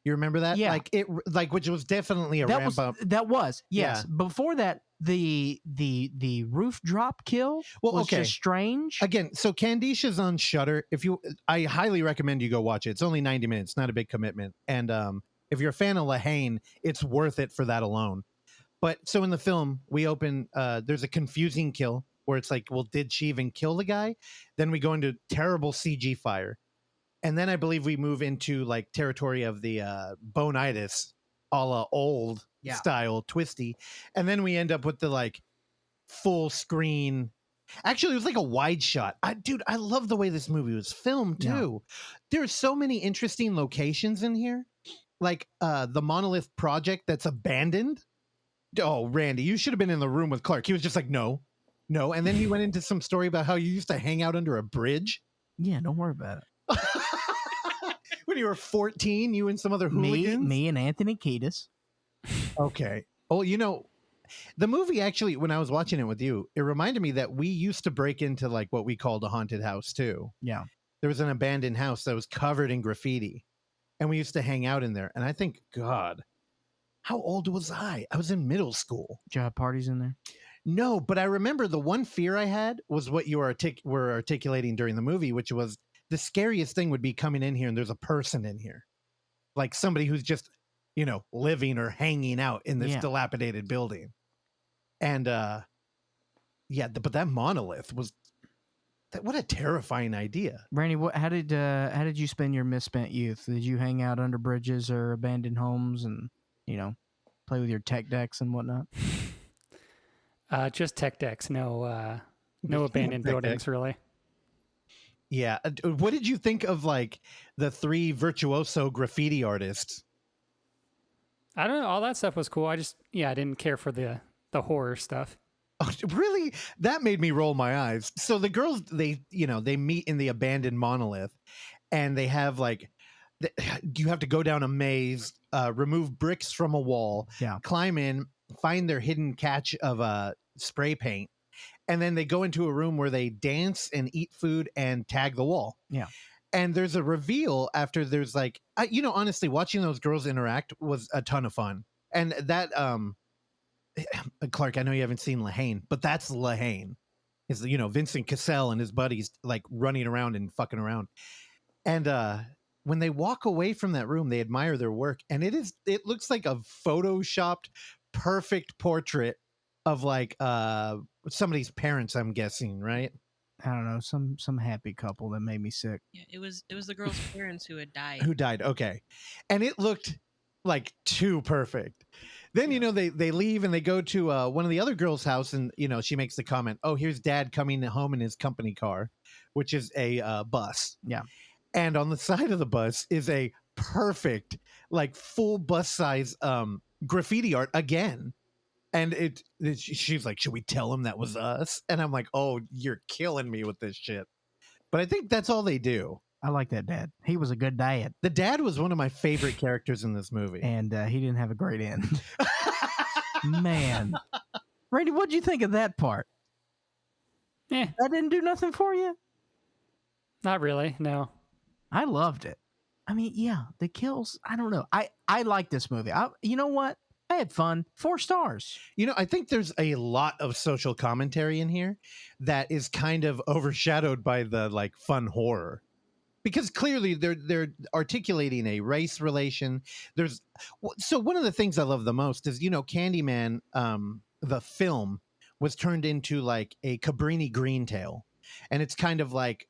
[SPEAKER 2] You remember that?
[SPEAKER 1] Yeah.
[SPEAKER 2] Which was definitely a ramp up.
[SPEAKER 1] That was, yes.
[SPEAKER 2] Yeah.
[SPEAKER 1] Before that, the roof drop kill was just strange.
[SPEAKER 2] Again, so Kandisha's on Shudder. I highly recommend you go watch it. It's only 90 minutes, not a big commitment. And if you're a fan of Lehane, it's worth it for that alone. But so in the film, we open, there's a confusing kill where it's like, well, did she even kill the guy? Then we go into terrible CG fire. And then I believe we move into like territory of the bonitis, a la old style twisty. And then we end up with the like full screen. Actually, it was like a wide shot. Dude, I love the way this movie was filmed too. Yeah. There's so many interesting locations in here. Like the Monolith project that's abandoned. Oh, Randy, you should have been in the room with Clark. He was just like, no. And then he went into some story about how you used to hang out under a bridge.
[SPEAKER 1] Yeah, don't worry about it.
[SPEAKER 2] When you were 14, you and some other hooligans?
[SPEAKER 1] Me and Anthony Kiedis.
[SPEAKER 2] Okay. Oh, the movie actually, when I was watching it with you, it reminded me that we used to break into like what we called a haunted house too.
[SPEAKER 1] Yeah.
[SPEAKER 2] There was an abandoned house that was covered in graffiti. And we used to hang out in there. And I think, God, how old was I? I was in middle school.
[SPEAKER 1] Did you have parties in there?
[SPEAKER 2] No, but I remember the one fear I had was what you were articulating during the movie, which was the scariest thing would be coming in here and there's a person in here, like somebody who's just, living or hanging out in this dilapidated building. And but that monolith was what a terrifying idea.
[SPEAKER 1] Randy, how did you spend your misspent youth? Did you hang out under bridges or abandoned homes and play with your tech decks and whatnot?
[SPEAKER 3] Just tech decks, no abandoned buildings, really.
[SPEAKER 2] Yeah. What did you think of like the 3 virtuoso graffiti artists?
[SPEAKER 3] I don't know. All that stuff was cool. I didn't care for the horror stuff.
[SPEAKER 2] Oh, really? That made me roll my eyes. So the girls, they meet in the abandoned monolith, and they have you have to go down a maze, remove bricks from a wall, climb in, find their hidden catch of spray paint, and then they go into a room where they dance and eat food and tag the wall.
[SPEAKER 1] Yeah.
[SPEAKER 2] And there's a reveal after there's honestly, watching those girls interact was a ton of fun. And that, Clark, I know you haven't seen Lahane, but that's Lahane. Is Vincent Cassell and his buddies like running around and fucking around. And when they walk away from that room, they admire their work, and it looks like a photoshopped perfect portrait of like somebody's parents, I'm guessing, right?
[SPEAKER 1] I don't know, some happy couple that made me sick.
[SPEAKER 4] Yeah, it was the girl's parents who had died.
[SPEAKER 2] Who died? Okay, and it looked like too perfect. Then they leave and they go to one of the other girls' house, and she makes the comment, "Oh, here's Dad coming home in his company car," which is a bus.
[SPEAKER 1] Yeah,
[SPEAKER 2] and on the side of the bus is a perfect, like full bus size graffiti art again. And she's like, "Should we tell him that was us?" And I'm like, "Oh, you're killing me with this shit." But I think that's all they do.
[SPEAKER 1] I like that dad. He was a good dad.
[SPEAKER 2] The dad was one of my favorite characters in this movie.
[SPEAKER 1] And he didn't have a great end. Man. Randy, what'd you think of that part?
[SPEAKER 3] That
[SPEAKER 1] didn't do nothing for you?
[SPEAKER 3] Not really, no.
[SPEAKER 1] I loved it. I mean, yeah, the kills, I don't know. I like this movie. You know what? I had fun. 4 stars.
[SPEAKER 2] I think there's a lot of social commentary in here that is kind of overshadowed by the like fun horror, because clearly they're articulating a race relation. So one of the things I love the most is Candyman, the film was turned into like a Cabrini Green tale, and it's kind of like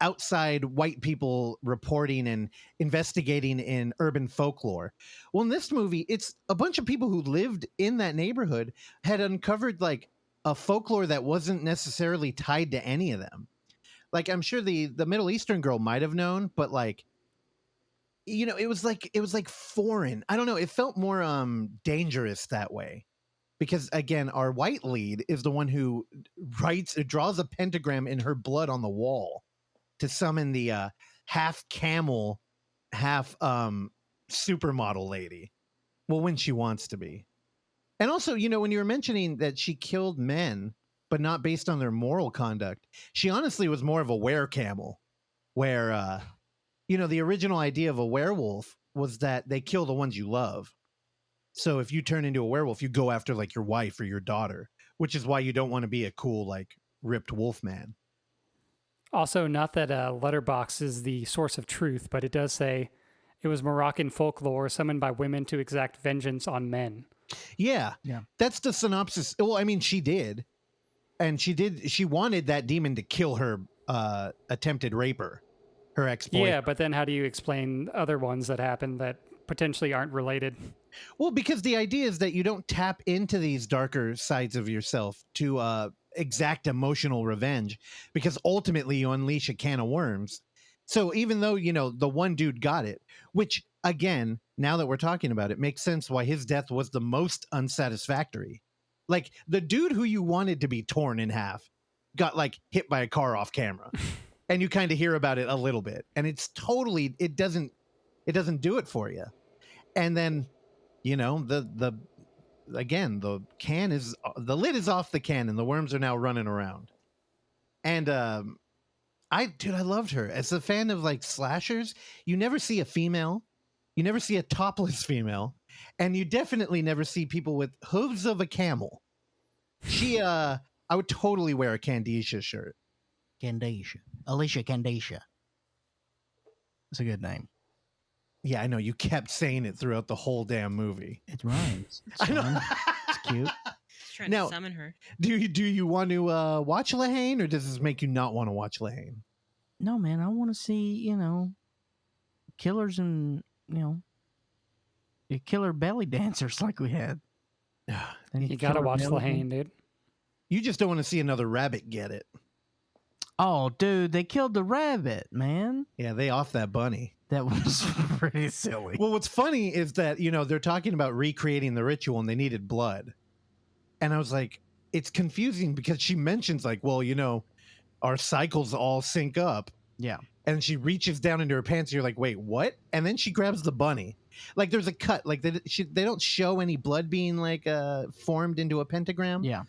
[SPEAKER 2] outside white people reporting and investigating in urban folklore. Well, in this movie, it's a bunch of people who lived in that neighborhood had uncovered like a folklore that wasn't necessarily tied to any of them. Like, I'm sure the Middle Eastern girl might have known, but like, it was like foreign. I don't know. It felt more dangerous that way. Because again, our white lead is the one who draws a pentagram in her blood on the wall to summon the half camel, half supermodel lady. Well, when she wants to be. And also, when you were mentioning that she killed men, but not based on their moral conduct, she honestly was more of a were-camel, where, the original idea of a werewolf was that they kill the ones you love. So if you turn into a werewolf, you go after like your wife or your daughter, which is why you don't want to be a cool, like ripped wolf man.
[SPEAKER 3] Also, not that Letterboxd is the source of truth, but it does say it was Moroccan folklore summoned by women to exact vengeance on men.
[SPEAKER 2] Yeah. That's the synopsis. Well, I mean, she did. And she wanted that demon to kill her attempted raper, her ex-boyfriend.
[SPEAKER 3] Yeah, but then how do you explain other ones that happened that potentially aren't related?
[SPEAKER 2] Well, because the idea is that you don't tap into these darker sides of yourself to exact emotional revenge, because ultimately you unleash a can of worms. So even though, the one dude got it, which again, now that we're talking about it, makes sense why his death was the most unsatisfactory. Like the dude who you wanted to be torn in half got like hit by a car off camera. And you kind of hear about it a little bit, and it's totally, it doesn't do it for you. And then, the lid is off the can and the worms are now running around. And I loved her. As a fan of like slashers, you never see a female, you never see a topless female, and you definitely never see people with hooves of a camel. She I would totally wear a Kandisha shirt.
[SPEAKER 1] Kandisha. Alicia Kandisha. It's a good name.
[SPEAKER 2] Yeah, I know. You kept saying it throughout the whole damn movie.
[SPEAKER 1] It rhymes. It's
[SPEAKER 2] I know.
[SPEAKER 1] fun. It's cute.
[SPEAKER 4] Just trying
[SPEAKER 2] Now-
[SPEAKER 4] to summon her.
[SPEAKER 2] Do you want to watch Lahane, or does this make you not want to watch Lahane?
[SPEAKER 1] No, man, I want to see, killers and, killer belly dancers like we had. And
[SPEAKER 3] You gotta
[SPEAKER 1] killer
[SPEAKER 3] watch
[SPEAKER 1] belly
[SPEAKER 3] Lahane, dude.
[SPEAKER 2] You just don't want to see another rabbit get it.
[SPEAKER 1] Oh, dude, they killed the rabbit, man.
[SPEAKER 2] Yeah, they off that bunny.
[SPEAKER 1] That was pretty silly.
[SPEAKER 2] Well, what's funny is that, they're talking about recreating the ritual and they needed blood. And I was like, it's confusing because she mentions like, well, our cycles all sync up.
[SPEAKER 1] Yeah.
[SPEAKER 2] And she reaches down into her pants. And you're like, wait, what? And then she grabs the bunny. Like there's a cut. Like they don't show any blood being like formed into a pentagram.
[SPEAKER 1] Yeah.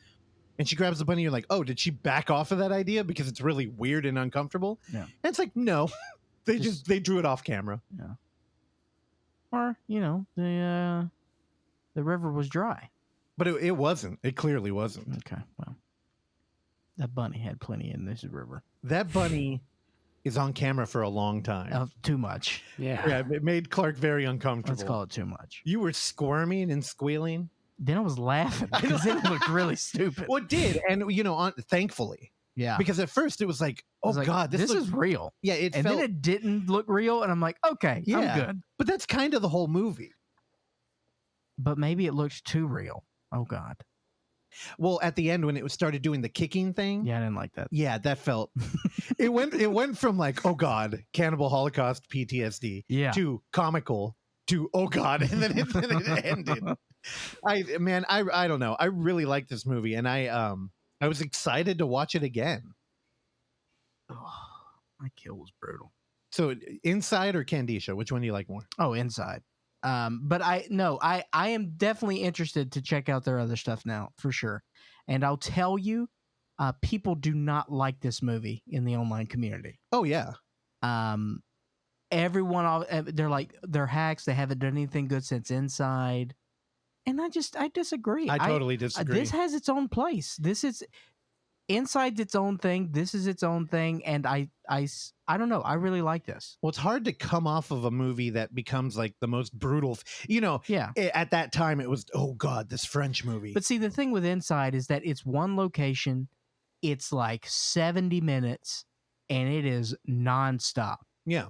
[SPEAKER 2] And she grabs the bunny. You're like, oh, did she back off of that idea because it's really weird and uncomfortable?
[SPEAKER 1] Yeah.
[SPEAKER 2] And it's like, no, they drew it off camera.
[SPEAKER 1] Yeah. Or, the river was dry.
[SPEAKER 2] But it wasn't. It clearly wasn't.
[SPEAKER 1] Okay, well, that bunny had plenty in this river.
[SPEAKER 2] That bunny is on camera for a long time.
[SPEAKER 1] Too much.
[SPEAKER 3] Yeah.
[SPEAKER 2] Yeah, it made Clark very uncomfortable.
[SPEAKER 1] Let's call it too much.
[SPEAKER 2] You were squirming and squealing.
[SPEAKER 1] Then I was laughing because it looked really stupid.
[SPEAKER 2] Well, it did, and thankfully,
[SPEAKER 1] Yeah.
[SPEAKER 2] because at first it was like,
[SPEAKER 1] I
[SPEAKER 2] oh
[SPEAKER 1] was like,
[SPEAKER 2] god,
[SPEAKER 1] this
[SPEAKER 2] looks,
[SPEAKER 1] is real.
[SPEAKER 2] yeah, it
[SPEAKER 1] And
[SPEAKER 2] felt,
[SPEAKER 1] then it didn't look real, and I'm like, okay,
[SPEAKER 2] Yeah.
[SPEAKER 1] I'm good.
[SPEAKER 2] but that's kind of the whole movie.
[SPEAKER 1] But maybe it looks too real. Oh God.
[SPEAKER 2] Well, at the end when it started doing the kicking thing,
[SPEAKER 1] Yeah, I didn't like that.
[SPEAKER 2] yeah, that felt. it went from like, oh god, cannibal Holocaust PTSD,
[SPEAKER 1] Yeah.
[SPEAKER 2] to comical to oh god, and then it ended. I don't know. I really like this movie, and I was excited to watch it again.
[SPEAKER 1] Oh, my kill was brutal.
[SPEAKER 2] So, Inside or Kandisha, which one do you like more?
[SPEAKER 1] Oh, Inside. But I am definitely interested to check out their other stuff now for sure. And I'll tell you, people do not like this movie in the online community.
[SPEAKER 2] Oh yeah,
[SPEAKER 1] Everyone, they're hacks. They haven't done anything good since Inside. And I disagree.
[SPEAKER 2] I totally disagree.
[SPEAKER 1] This has its own place. Inside's its own thing. This is its own thing. And I don't know. I really like this.
[SPEAKER 2] Well, it's hard to come off of a movie that becomes like the most brutal.
[SPEAKER 1] Yeah.
[SPEAKER 2] At that time, it was, oh God, this French movie.
[SPEAKER 1] But see, the thing with Inside is that it's one location. It's like 70 minutes and it is nonstop.
[SPEAKER 2] Yeah.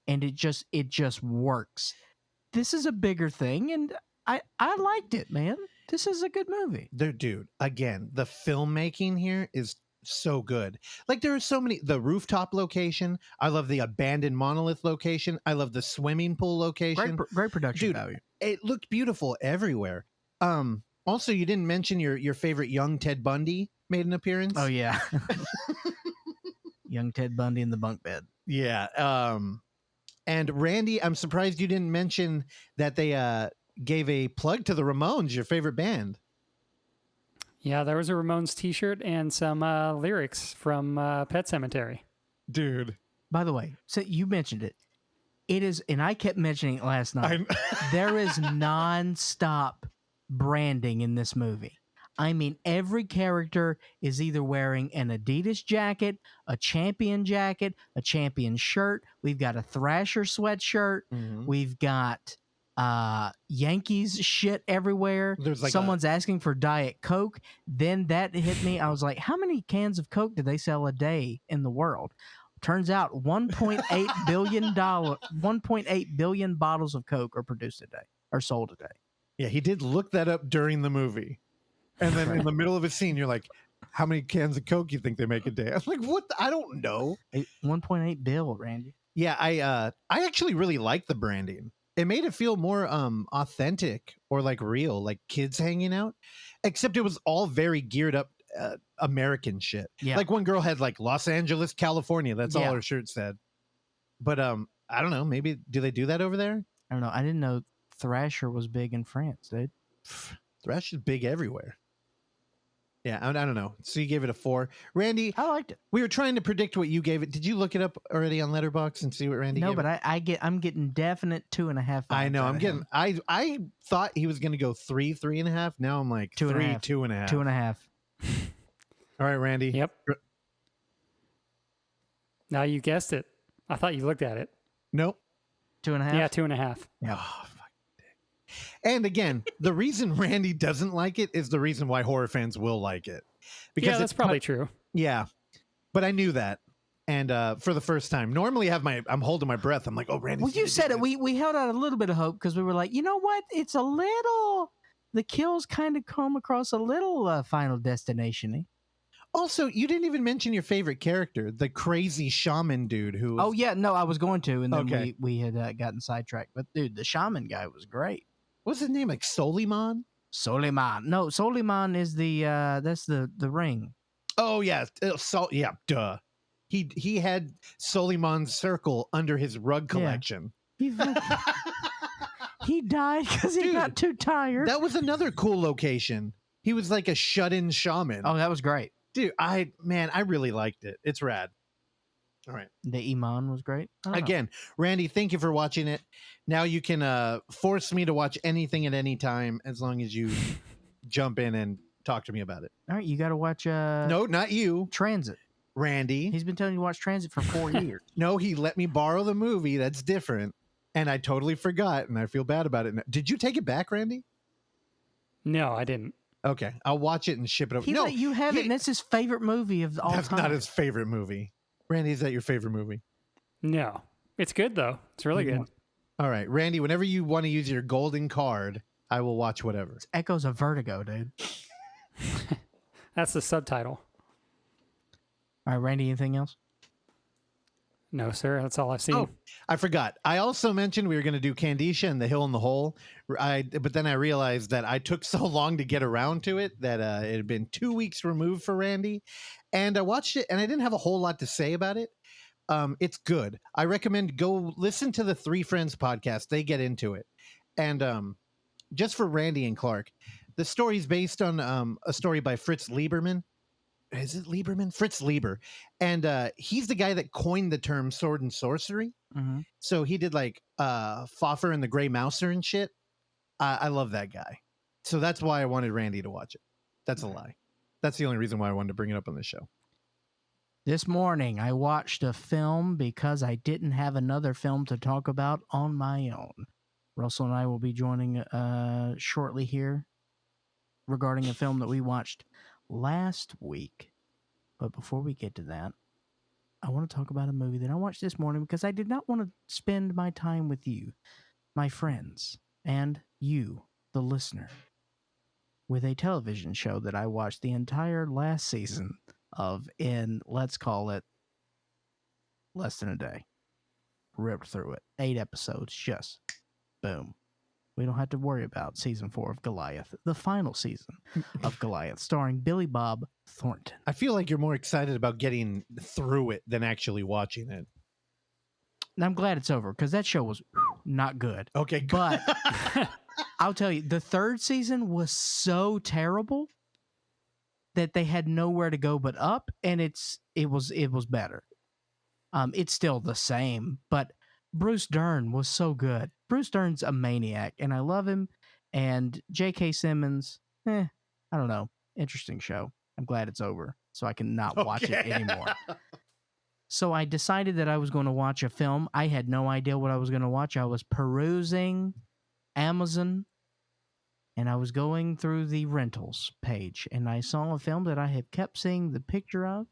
[SPEAKER 1] And it just works. This is a bigger thing. And I liked it, man. This is a good movie.
[SPEAKER 2] Dude, again, the filmmaking here is so good. Like there are so many, the rooftop location. I love the abandoned monolith location. I love the swimming pool location.
[SPEAKER 1] Great production
[SPEAKER 2] Dude,
[SPEAKER 1] value.
[SPEAKER 2] It looked beautiful everywhere. Also, you didn't mention your favorite young Ted Bundy made an appearance.
[SPEAKER 1] Oh yeah. Young Ted Bundy in the bunk bed.
[SPEAKER 2] Yeah. And Randy, I'm surprised you didn't mention that they gave a plug to the Ramones, your favorite band.
[SPEAKER 3] Yeah, there was a Ramones t-shirt and some lyrics from Pet Sematary.
[SPEAKER 2] Dude.
[SPEAKER 1] By the way, so you mentioned it. It is, and I kept mentioning it last night. There is non-stop branding in this movie. I mean, every character is either wearing an Adidas jacket, a Champion jacket, a Champion shirt. We've got a Thrasher sweatshirt.
[SPEAKER 2] Mhm.
[SPEAKER 1] We've got Yankees shit everywhere.
[SPEAKER 2] There's like
[SPEAKER 1] Someone's asking for Diet Coke. Then that hit me. I was like, how many cans of Coke do they sell a day in the world? Turns out 1.8 billion bottles of Coke are produced a day or sold a day.
[SPEAKER 2] Yeah, he did look that up during the movie. And then in the middle of a scene, you're like, how many cans of Coke you think they make a day? I'm like, what? I don't know.
[SPEAKER 1] 1.8 bill, Randy.
[SPEAKER 2] Yeah, I actually really like the branding. It made it feel more authentic or like real, like kids hanging out. Except it was all very geared up American shit.
[SPEAKER 1] Yeah.
[SPEAKER 2] Like one girl had like Los Angeles, California. That's all
[SPEAKER 1] Yeah.
[SPEAKER 2] her shirt said. But I don't know. Maybe do they do that over there?
[SPEAKER 1] I don't know. I didn't know Thrasher was big in France, dude.
[SPEAKER 2] Thrash is big everywhere. Yeah, I don't know. So you gave it a 4. Randy,
[SPEAKER 1] I liked it.
[SPEAKER 2] we were trying to predict what you gave it. Did you look it up already on Letterboxd and see what Randy
[SPEAKER 1] No,
[SPEAKER 2] gave
[SPEAKER 1] but
[SPEAKER 2] it?
[SPEAKER 1] I'm getting definite 2.5.
[SPEAKER 2] I know. I'm getting. I thought he was going to go 3.5. Now I'm like
[SPEAKER 1] 2.5.
[SPEAKER 2] 2.5.
[SPEAKER 1] 2.5.
[SPEAKER 2] All right, Randy.
[SPEAKER 3] Yep. Now you guessed it. I thought you looked at it.
[SPEAKER 2] Nope.
[SPEAKER 1] 2.5.
[SPEAKER 3] Yeah, 2.5.
[SPEAKER 1] Yeah.
[SPEAKER 2] Oh, fuck. And again, the reason Randy doesn't like it is the reason why horror fans will like it.
[SPEAKER 3] Yeah, that's
[SPEAKER 2] it's
[SPEAKER 3] probably true.
[SPEAKER 2] Yeah, but I knew that, and for the first time, normally I'm holding my breath. I'm like, oh, Randy.
[SPEAKER 1] Well, you said it. We held out a little bit of hope because we were like, you know what? It's a little. The kills kind of come across a little Final Destination-y.
[SPEAKER 2] Also, you didn't even mention your favorite character, the crazy shaman dude who.
[SPEAKER 1] Oh yeah, no, I was going to, and then
[SPEAKER 2] Okay.
[SPEAKER 1] we had gotten sidetracked. But dude, the shaman guy was great.
[SPEAKER 2] What's his name? Like Soliman?
[SPEAKER 1] Soliman. No, Soliman is the that's the ring.
[SPEAKER 2] Oh yeah, yeah, duh. He had Soliman's circle under his rug collection.
[SPEAKER 1] He died because he
[SPEAKER 2] Dude,
[SPEAKER 1] got too tired.
[SPEAKER 2] That was another cool location. He was like a shut-in shaman.
[SPEAKER 1] Oh, that was great.
[SPEAKER 2] Dude, I really liked it. It's rad. All right.
[SPEAKER 1] The Iman was great. I don't know.
[SPEAKER 2] Again, Randy, thank you for watching it. Now you can force me to watch anything at any time as long as you jump in and talk to me about it.
[SPEAKER 1] All right, you got to watch.
[SPEAKER 2] No, not you,
[SPEAKER 1] Transit.
[SPEAKER 2] Randy.
[SPEAKER 1] He's been telling you to watch Transit for 4 years.
[SPEAKER 2] No, he let me borrow the movie. That's different. And I totally forgot, and I feel bad about it. Did you take it back, Randy?
[SPEAKER 3] No, I didn't.
[SPEAKER 2] Okay, I'll watch it and ship it over.
[SPEAKER 1] He
[SPEAKER 2] No,
[SPEAKER 1] let you have it, and that's his favorite movie of all
[SPEAKER 2] that's
[SPEAKER 1] time.
[SPEAKER 2] not his favorite movie. Randy, is that your favorite movie?
[SPEAKER 3] No. It's good, though. It's really good.
[SPEAKER 2] All right, Randy, whenever you want to use your golden card, I will watch whatever.
[SPEAKER 1] It's Echoes of Vertigo, dude.
[SPEAKER 3] That's the subtitle.
[SPEAKER 1] All right, Randy, anything else?
[SPEAKER 3] No, sir. That's all I've seen.
[SPEAKER 2] Oh, I forgot. I also mentioned we were going to do Kandisha and The Hill in the Hole. But then I realized that I took so long to get around to it that it had been 2 weeks removed for Randy. And I watched it, and I didn't have a whole lot to say about it. It's good. I recommend go listen to the Three Friends podcast. They get into it. And just for Randy and Clark, the story's based on a story by Fritz Lieberman. Is it Lieberman? Fritz Lieber. And he's the guy that coined the term sword and sorcery.
[SPEAKER 1] Mm-hmm.
[SPEAKER 2] So he did like Foffer and the Gray Mouser and shit. I love that guy. So that's why I wanted Randy to watch it. That's a lie. That's the only reason why I wanted to bring it up on the show.
[SPEAKER 1] This morning, I watched a film because I didn't have another film to talk about on my own. Russell and I will be joining shortly here regarding a film that we watched last week. But before we get to that, I want to talk about a movie that I watched this morning because I did not want to spend my time with you, my friends, and you, the listener, with a television show that I watched the entire last season of in, let's call it, less than a day. Ripped through it. 8 episodes, just boom. We don't have to worry about season 4 of Goliath, the final season of Goliath, starring Billy Bob Thornton.
[SPEAKER 2] I feel like you're more excited about getting through it than actually watching it.
[SPEAKER 1] And I'm glad it's over because that show was not good.
[SPEAKER 2] Okay,
[SPEAKER 1] But I'll tell you, the 3rd season was so terrible that they had nowhere to go but up, and it was better. It's still the same, but Bruce Dern was so good. Bruce Dern's a maniac, and I love him. And J.K. Simmons, I don't know. Interesting show. I'm glad it's over, so I can not watch it anymore. So I decided that I was going to watch a film. I had no idea what I was going to watch. I was perusing Amazon, and I was going through the rentals page, and I saw a film that I have kept seeing the picture of,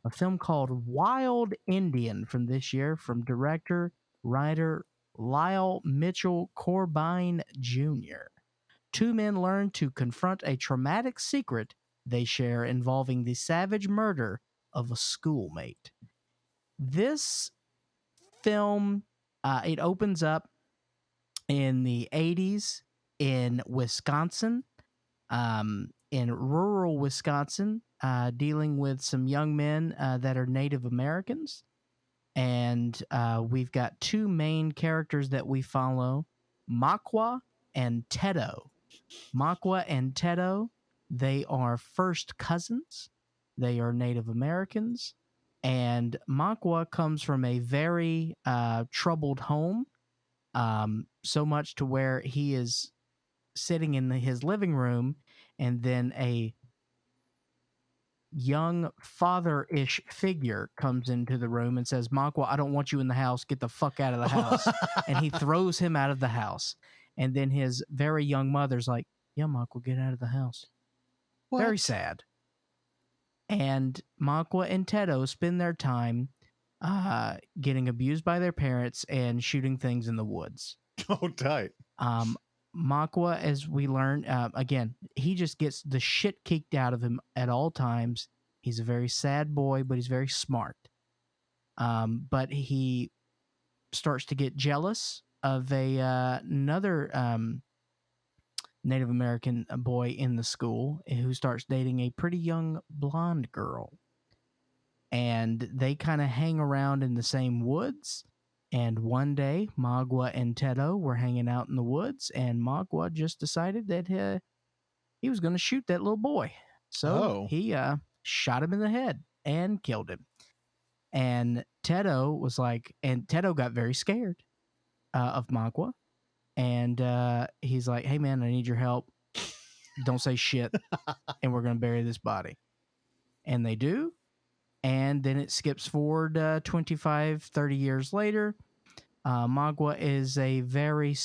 [SPEAKER 1] a film called Wild Indian from this year, from director, writer Lyle Mitchell Corbine Jr. 2 men learn to confront a traumatic secret they share involving the savage murder of a schoolmate. This film, it opens up in the 80s in Wisconsin, in rural Wisconsin, dealing with some young men that are Native Americans. And we've got 2 main characters that we follow, Makwa and Tedo. Makwa and Tedo They are first cousins. They are Native Americans. And Makwa comes from a very troubled home, so much to where he is sitting in his living room, and then a young father-ish figure comes into the room and says, Makwa, I don't want you in the house. Get the fuck out of the house. And he throws him out of the house. And then his very young mother's like, yeah, Makwa, get out of the house.
[SPEAKER 2] What?
[SPEAKER 1] Very sad. And Makwa and Tedo spend their time getting abused by their parents and shooting things in the woods.
[SPEAKER 2] Oh, tight.
[SPEAKER 1] Makwa, as we learn, again, he just gets the shit kicked out of him at all times. He's a very sad boy, but he's very smart. But he starts to get jealous of another Native American boy in the school who starts dating a pretty young blonde girl. And they kind of hang around in the same woods. And one day, Magua and Tedo were hanging out in the woods, and Magua just decided that he was going to shoot that little boy. So he shot him in the head and killed him. And Tedo was like, and Tedo got very scared of Magua. And he's like, hey, man, I need your help. Don't say shit. And we're going to bury this body. And they do. And then it skips forward 25, 30 years later. Magua is a very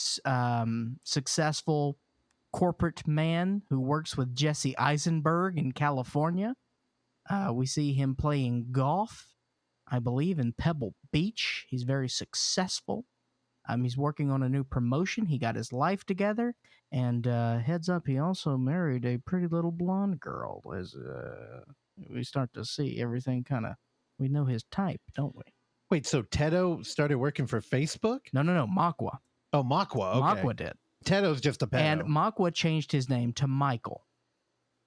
[SPEAKER 1] successful corporate man who works with Jesse Eisenberg in California. We see him playing golf, I believe, in Pebble Beach. He's very successful. He's working on a new promotion. He got his life together. And heads up, he also married a pretty little blonde girl. As we start to see everything we know his type, don't we?
[SPEAKER 2] Wait, so Tedo started working for Facebook?
[SPEAKER 1] No, Makwa.
[SPEAKER 2] Oh, Makwa, okay.
[SPEAKER 1] Makwa did.
[SPEAKER 2] Tedo's just a pedo.
[SPEAKER 1] And Makwa changed his name to Michael.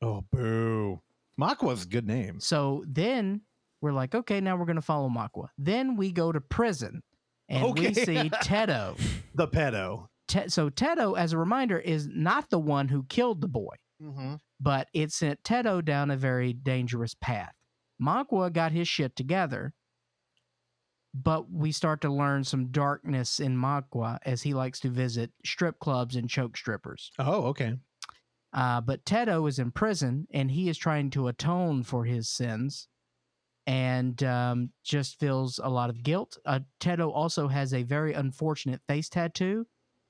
[SPEAKER 2] Oh, boo. Makwa's a good name.
[SPEAKER 1] So then we're like, okay, now we're going to follow Makwa. Then we go to prison, and we see Tedo.
[SPEAKER 2] The pedo.
[SPEAKER 1] So Tedo, as a reminder, is not the one who killed the boy.
[SPEAKER 2] Mm-hmm.
[SPEAKER 1] But it sent Tedo down a very dangerous path. Magua got his shit together, but we start to learn some darkness in Magua as he likes to visit strip clubs and choke strippers.
[SPEAKER 2] Oh, okay.
[SPEAKER 1] But Tedo is in prison, and he is trying to atone for his sins and just feels a lot of guilt. Tedo also has a very unfortunate face tattoo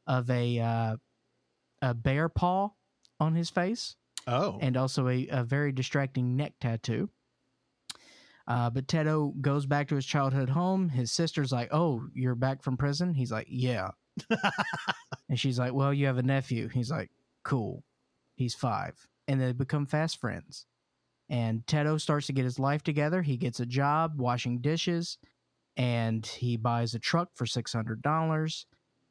[SPEAKER 1] of a bear paw on his face.
[SPEAKER 2] Oh.
[SPEAKER 1] And also a very distracting neck tattoo. But Tedo goes back to his childhood home. His sister's like, oh, you're back from prison? He's like, yeah. And she's like, well, you have a nephew. He's like, cool. He's 5. And they become fast friends. And Tedo starts to get his life together. He gets a job washing dishes. And he buys a truck for $600.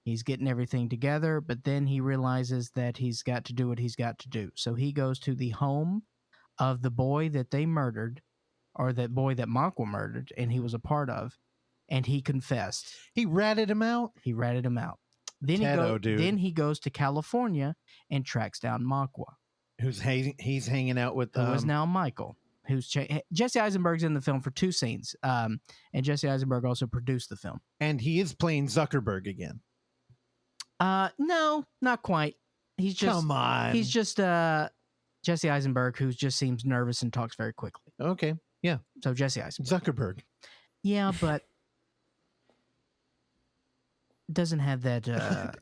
[SPEAKER 1] He's getting everything together, but then he realizes that he's got to do what he's got to do. So he goes to the home of the boy that they murdered, or that boy that Makwa murdered, and he was a part of, and he confessed.
[SPEAKER 2] He ratted him out?
[SPEAKER 1] He ratted him out. Then he goes to California and tracks down Makwa.
[SPEAKER 2] He's hanging out with...
[SPEAKER 1] Who is now Michael. Jesse Eisenberg's in the film for 2 scenes, and Jesse Eisenberg also produced the film.
[SPEAKER 2] And he is playing Zuckerberg again.
[SPEAKER 1] No, not quite. He's just
[SPEAKER 2] Come on.
[SPEAKER 1] He's just Jesse Eisenberg, who just seems nervous and talks very quickly.
[SPEAKER 2] Okay, yeah.
[SPEAKER 1] So Jesse Eisenberg.
[SPEAKER 2] Zuckerberg.
[SPEAKER 1] Yeah, but doesn't have that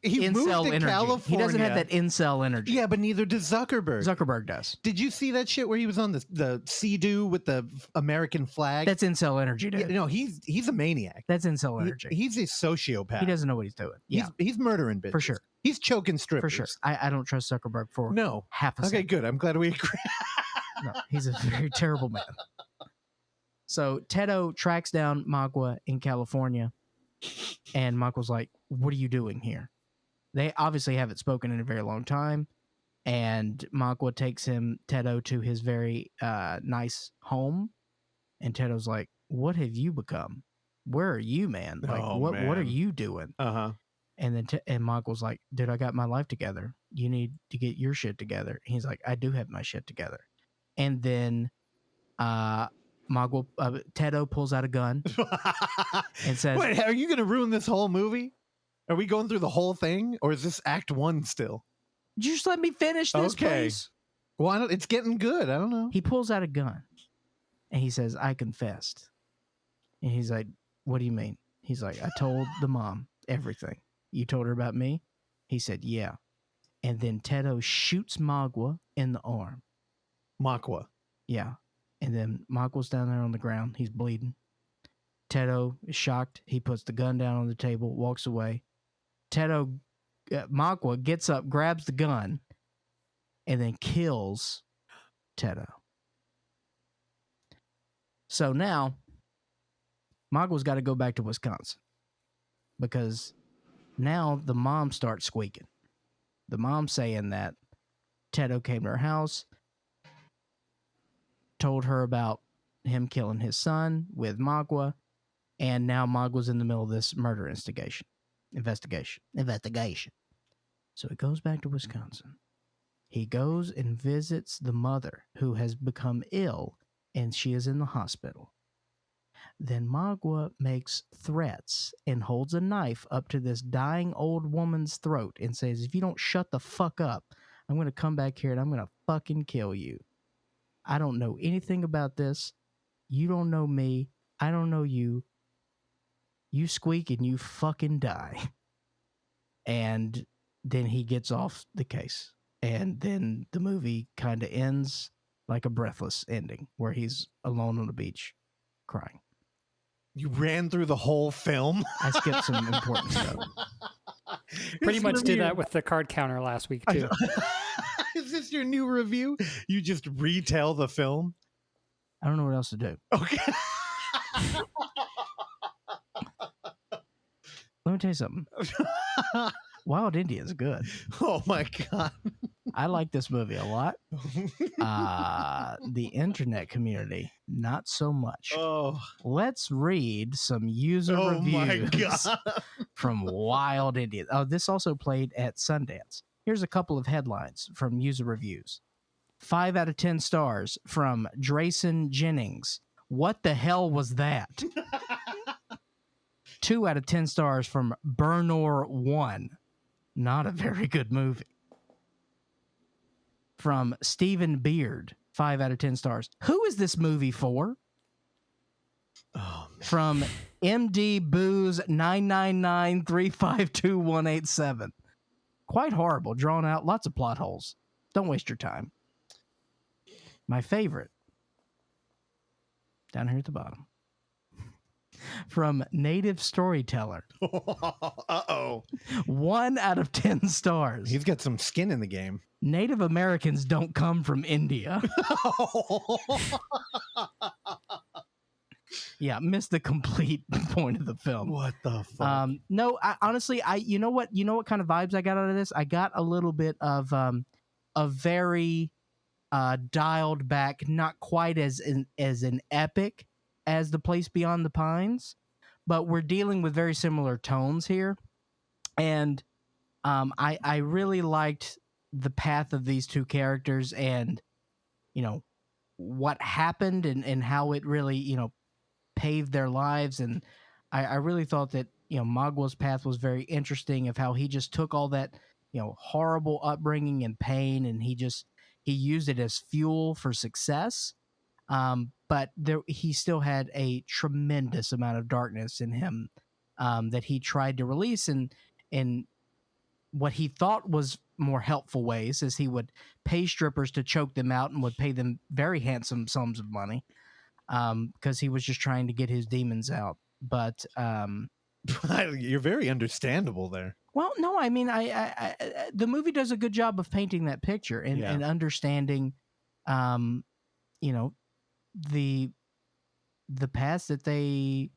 [SPEAKER 2] he
[SPEAKER 1] incel
[SPEAKER 2] moved to
[SPEAKER 1] energy.
[SPEAKER 2] California.
[SPEAKER 1] He doesn't have that incel energy.
[SPEAKER 2] Yeah, but neither does Zuckerberg.
[SPEAKER 1] Zuckerberg does.
[SPEAKER 2] Did you see that shit where he was on the Sea-Doo with the American flag?
[SPEAKER 1] That's incel energy, dude.
[SPEAKER 2] Yeah, no, he's a maniac.
[SPEAKER 1] That's incel energy.
[SPEAKER 2] He's a sociopath.
[SPEAKER 1] He doesn't know what he's doing. Yeah,
[SPEAKER 2] he's murdering bitches.
[SPEAKER 1] For sure.
[SPEAKER 2] He's choking strippers.
[SPEAKER 1] For sure. I don't trust Zuckerberg for half a
[SPEAKER 2] Okay,
[SPEAKER 1] second.
[SPEAKER 2] good. I'm glad we agree.
[SPEAKER 1] No, he's a very terrible man. So Tedo tracks down Magua in California, and Magua's like, what are you doing here? They obviously haven't spoken in a very long time, and Magua takes Tedo to his very nice home, and Tedo's like, what have you become? Where are you, man? Like, what are you doing?
[SPEAKER 2] Uh-huh.
[SPEAKER 1] And then and Magua's like, dude, I got my life together. you need to get your shit together. He's like, I do have my shit together. And then Tedo pulls out a gun and says,
[SPEAKER 2] Wait, are you going to ruin this whole movie? Are we going through the whole thing, or is this act 1 still?
[SPEAKER 1] just let me finish this, please.
[SPEAKER 2] Well, it's getting good. I don't know.
[SPEAKER 1] He pulls out a gun and he says, I confessed. And he's like, what do you mean? He's like, I told the mom everything. You told her about me? He said, yeah. And then Tedo shoots Magua in the arm.
[SPEAKER 2] Makwa.
[SPEAKER 1] Yeah. And then Magua's down there on the ground. He's bleeding. Tedo is shocked. He puts the gun down on the table, walks away. Magua gets up, grabs the gun, and then kills Tedo. So now, Magua's got to go back to Wisconsin because now the mom starts squeaking. The mom saying that Tedo came to her house, told her about him killing his son with Magua, and now Magua's in the middle of this murder investigation. So he goes back to Wisconsin. He goes and visits the mother who has become ill, and she is in the hospital. Then Magua makes threats and holds a knife up to this dying old woman's throat and says, if you don't shut the fuck up, I'm going to come back here and I'm going to fucking kill you. I don't know anything about this. You don't know me. I don't know you. You squeak and you fucking die. And then he gets off the case. And then the movie kind of ends like a breathless ending where he's alone on the beach crying.
[SPEAKER 2] You ran through the whole film?
[SPEAKER 1] I skipped some important stuff.
[SPEAKER 3] Pretty much did that with the card counter last week, too.
[SPEAKER 2] Is this your new review? You just retell the film?
[SPEAKER 1] I don't know what else to do.
[SPEAKER 2] Okay.
[SPEAKER 1] Let me tell you something. Wild India's good.
[SPEAKER 2] Oh my God.
[SPEAKER 1] I like this movie a lot. The internet community, not so much.
[SPEAKER 2] Oh.
[SPEAKER 1] Let's read some user reviews from Wild India. Oh, this also played at Sundance. Here's a couple of headlines from user reviews. 5 out of 10 stars from Drayson Jennings. What the hell was that? 2 out of 10 stars from Bernor1. Not a very good movie. From Stephen Beard, 5 out of 10 stars. Who is this movie for?
[SPEAKER 2] Oh, man.
[SPEAKER 1] From MD Booze 999352187. Quite horrible, drawn out, lots of plot holes. Don't waste your time. My favorite, down here at the bottom. From Native Storyteller.
[SPEAKER 2] Uh-oh.
[SPEAKER 1] 1 out of 10 stars.
[SPEAKER 2] He's got some skin in the game.
[SPEAKER 1] Native Americans don't come from India. Yeah, missed the complete point of the film.
[SPEAKER 2] What the fuck?
[SPEAKER 1] No, honestly, you know what kind of vibes I got out of this? I got a little bit of a very dialed back, not quite as an epic as The Place Beyond the Pines, but we're dealing with very similar tones here. And I really liked the path of these two characters and, what happened and how it really, paved their lives. And I really thought that, Magua's path was very interesting of how he just took all that, horrible upbringing and pain, and he used it as fuel for success. But he still had a tremendous amount of darkness in him that he tried to release, and what he thought was more helpful ways is he would pay strippers to choke them out and would pay them very handsome sums of money because he was just trying to get his demons out. But
[SPEAKER 2] you're very understandable there.
[SPEAKER 1] Well, no, I mean, I the movie does a good job of painting that picture and understanding, the paths that they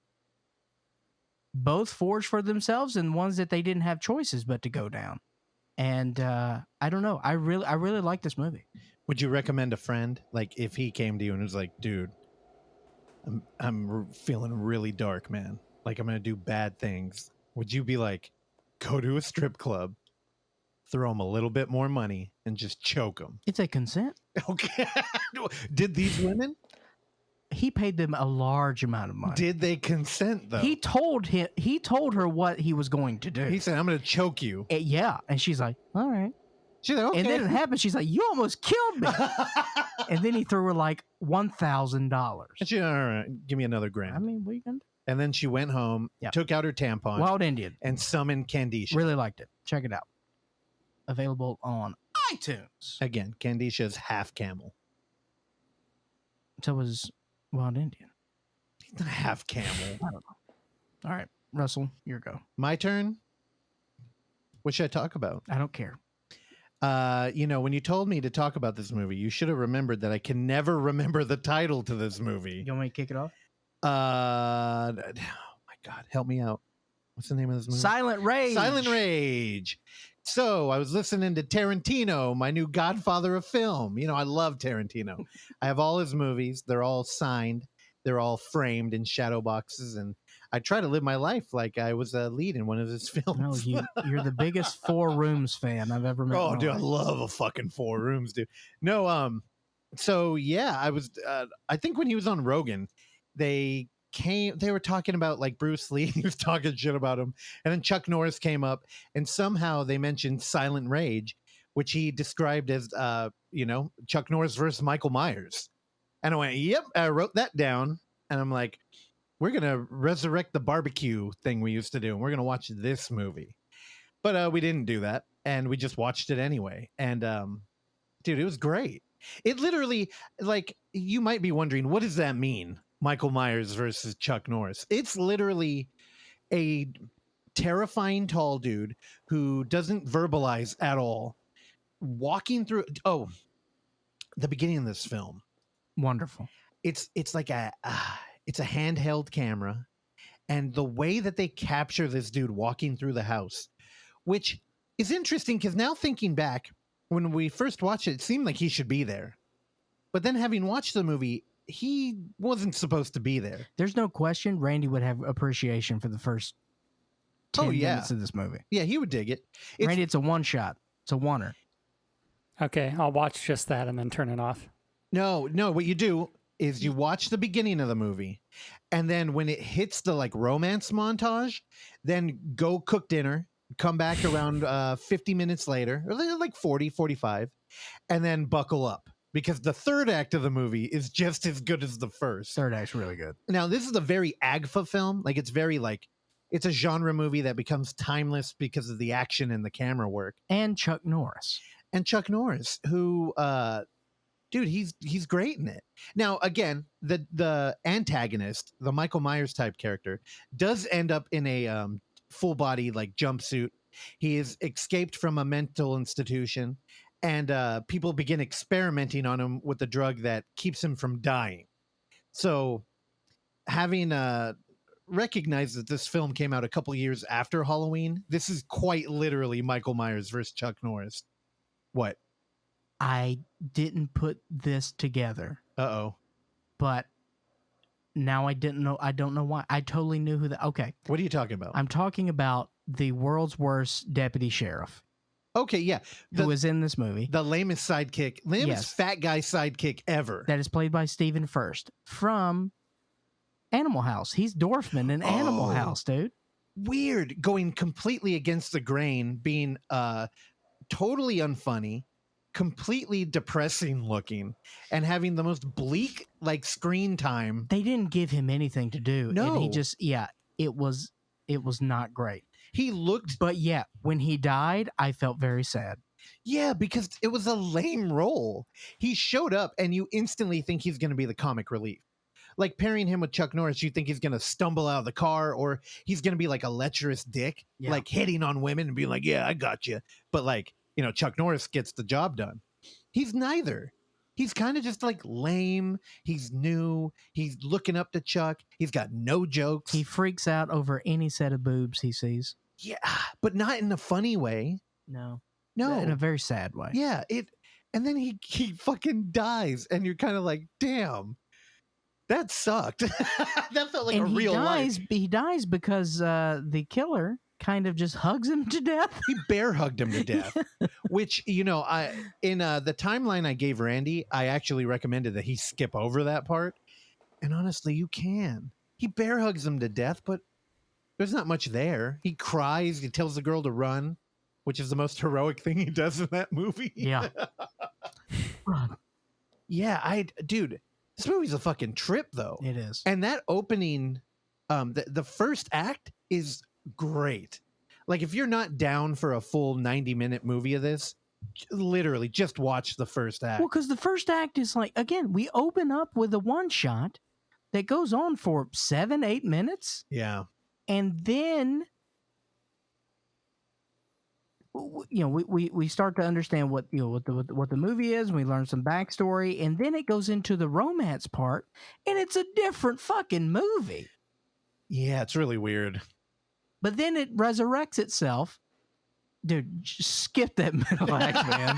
[SPEAKER 1] both forged for themselves and ones that they didn't have choices but to go down. And I don't know. I really like this movie.
[SPEAKER 2] Would you recommend a friend, like if he came to you and was like, dude, I'm feeling really dark, man. Like I'm going to do bad things. Would you be like, go to a strip club, throw him a little bit more money and just choke him.
[SPEAKER 1] It's a consent.
[SPEAKER 2] Okay. Did these women?
[SPEAKER 1] He paid them a large amount of money.
[SPEAKER 2] Did they consent though?
[SPEAKER 1] He told her what he was going to do.
[SPEAKER 2] He said, "I'm going to choke you."
[SPEAKER 1] Yeah, and she's like, "All right."
[SPEAKER 2] She's like, "Okay."
[SPEAKER 1] And then it happened. She's like, "You almost killed me." And then he threw her like $1,000.
[SPEAKER 2] And she, "All right, give me another grand."
[SPEAKER 1] I mean, what are you gonna do?
[SPEAKER 2] And then she went home, took out her tampon,
[SPEAKER 1] Wild Indian,
[SPEAKER 2] and summoned Kandisha.
[SPEAKER 1] Really liked it. Check it out. Available on iTunes.
[SPEAKER 2] Again, Kandisha's half camel.
[SPEAKER 1] So was Wild Indian.
[SPEAKER 2] He's not half camel.
[SPEAKER 1] I don't know. All right, Russell, your go.
[SPEAKER 2] My turn. What should I talk about?
[SPEAKER 1] I don't care.
[SPEAKER 2] When you told me to talk about this movie, you should have remembered that I can never remember the title to this movie.
[SPEAKER 1] You want me to kick it off?
[SPEAKER 2] Oh my God, help me out. What's the name of this movie?
[SPEAKER 1] Silent Rage.
[SPEAKER 2] Silent Rage. So I was listening to Tarantino, my new godfather of film. I love Tarantino. I have all his movies. They're all signed. They're all framed in shadow boxes. And I try to live my life like I was a lead in one of his films.
[SPEAKER 1] No, you're the biggest Four Rooms fan I've ever met.
[SPEAKER 2] Oh, dude, I love a fucking Four Rooms, dude. No, so yeah, I was, I think when he was on Rogan, they were talking about like Bruce Lee. He was talking shit about him. And then Chuck Norris came up and somehow they mentioned Silent Rage, which he described as, Chuck Norris versus Michael Myers. And I went, yep, I wrote that down. And I'm like, we're going to resurrect the barbecue thing we used to do. And we're going to watch this movie. But we didn't do that. And we just watched it anyway. And dude, it was great. It literally, like, you might be wondering, what does that mean? Michael Myers versus Chuck Norris. It's literally a terrifying tall dude who doesn't verbalize at all. Walking through the beginning of this film.
[SPEAKER 1] Wonderful.
[SPEAKER 2] It's like it's a handheld camera, and the way that they capture this dude walking through the house, which is interesting because now thinking back, when we first watched it, it seemed like he should be there. But then having watched the movie, he wasn't supposed to be there.
[SPEAKER 1] There's no question Randy would have appreciation for the first 10 minutes of this movie.
[SPEAKER 2] Yeah, he would dig it.
[SPEAKER 1] Randy, it's a one shot. It's a oneer.
[SPEAKER 3] Okay, I'll watch just that and then turn it off.
[SPEAKER 2] No, what you do is you watch the beginning of the movie, and then when it hits the like romance montage, then go cook dinner, come back around 50 minutes later, or like 40, 45, and then buckle up. Because the third act of the movie is just as good as the first.
[SPEAKER 1] Third act's really good.
[SPEAKER 2] Now, this is a very AGFA film. Like, it's very, like, it's a genre movie that becomes timeless because of the action and the camera work.
[SPEAKER 1] And Chuck Norris.
[SPEAKER 2] Who, dude, he's great in it. Now, again, the antagonist, the Michael Myers type character, does end up in a full body, like, jumpsuit. He is escaped from a mental institution. And people begin experimenting on him with a drug that keeps him from dying. So having recognized that this film came out a couple years after Halloween, this is quite literally Michael Myers versus Chuck Norris. What?
[SPEAKER 1] I didn't put this together.
[SPEAKER 2] Uh-oh.
[SPEAKER 1] But now I didn't know. I don't know why. I totally knew who okay.
[SPEAKER 2] What are you talking about?
[SPEAKER 1] I'm talking about the world's worst deputy sheriff.
[SPEAKER 2] Okay, yeah.
[SPEAKER 1] Who was in this movie.
[SPEAKER 2] The lamest sidekick. Lamest fat guy sidekick ever.
[SPEAKER 1] That is played by Stephen Furst from Animal House. He's Dorfman in Animal House, dude.
[SPEAKER 2] Weird. Going completely against the grain, being totally unfunny, completely depressing looking, and having the most bleak, like, screen time.
[SPEAKER 1] They didn't give him anything to do.
[SPEAKER 2] No.
[SPEAKER 1] And he just, it was not great.
[SPEAKER 2] He looked...
[SPEAKER 1] But yeah, when he died, I felt very sad.
[SPEAKER 2] Yeah, because it was a lame role. He showed up and you instantly think he's going to be the comic relief. Like pairing him with Chuck Norris, you think he's going to stumble out of the car or he's going to be like a lecherous dick, like hitting on women and being like, yeah, I got you. But like, Chuck Norris gets the job done. He's neither. He's kind of just like lame. He's new. He's looking up to Chuck. He's got no jokes.
[SPEAKER 1] He freaks out over any set of boobs he sees.
[SPEAKER 2] Yeah, but not in a funny way.
[SPEAKER 1] No.
[SPEAKER 2] No.
[SPEAKER 1] In a very sad way.
[SPEAKER 2] Yeah. And then he fucking dies. And you're kind of like, damn, that sucked. That felt like a real life.
[SPEAKER 1] He dies because the killer kind of just hugs him to death.
[SPEAKER 2] He bear hugged him to death, which, you know, in the timeline I gave Randy, I actually recommended that he skip over that part. And honestly, you can. He bear hugs him to death, but there's not much there. He cries. He tells the girl to run, which is the most heroic thing he does in that movie.
[SPEAKER 1] Yeah.
[SPEAKER 2] Yeah, dude, this movie's a fucking trip, though.
[SPEAKER 1] It is.
[SPEAKER 2] And that opening, the first act is great. Like, if you're not down for a full 90-minute movie of this, literally just watch the first act.
[SPEAKER 1] Well, because the first act is like, again, we open up with a one shot that goes on for 7-8 minutes.
[SPEAKER 2] Yeah.
[SPEAKER 1] And then, you know, we start to understand what, you know, what the movie is. We learn some backstory, and then it goes into the romance part, and it's a different fucking movie.
[SPEAKER 2] Yeah, it's really weird.
[SPEAKER 1] But then it resurrects itself. Dude, just skip that middle act, man.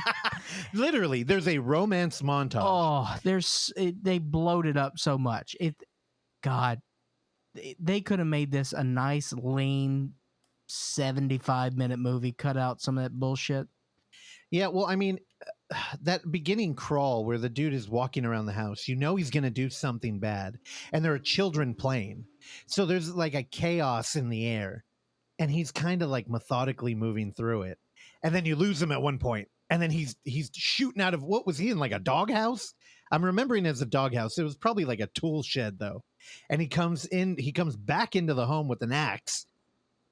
[SPEAKER 2] Literally, there's a romance montage.
[SPEAKER 1] Oh, they bloated up so much. God, they could have made this a nice, lean, 75-minute movie. Cut out some of that bullshit.
[SPEAKER 2] Yeah, well, I mean, that beginning crawl where the dude is walking around the house, you know he's going to do something bad, and there are children playing. So there's like a chaos in the air. And he's kind of like methodically moving through it. And then you lose him at one point. And then he's shooting out of, what was he in, like a doghouse? I'm remembering it as a doghouse. It was probably like a tool shed, though. And he comes back into the home with an axe.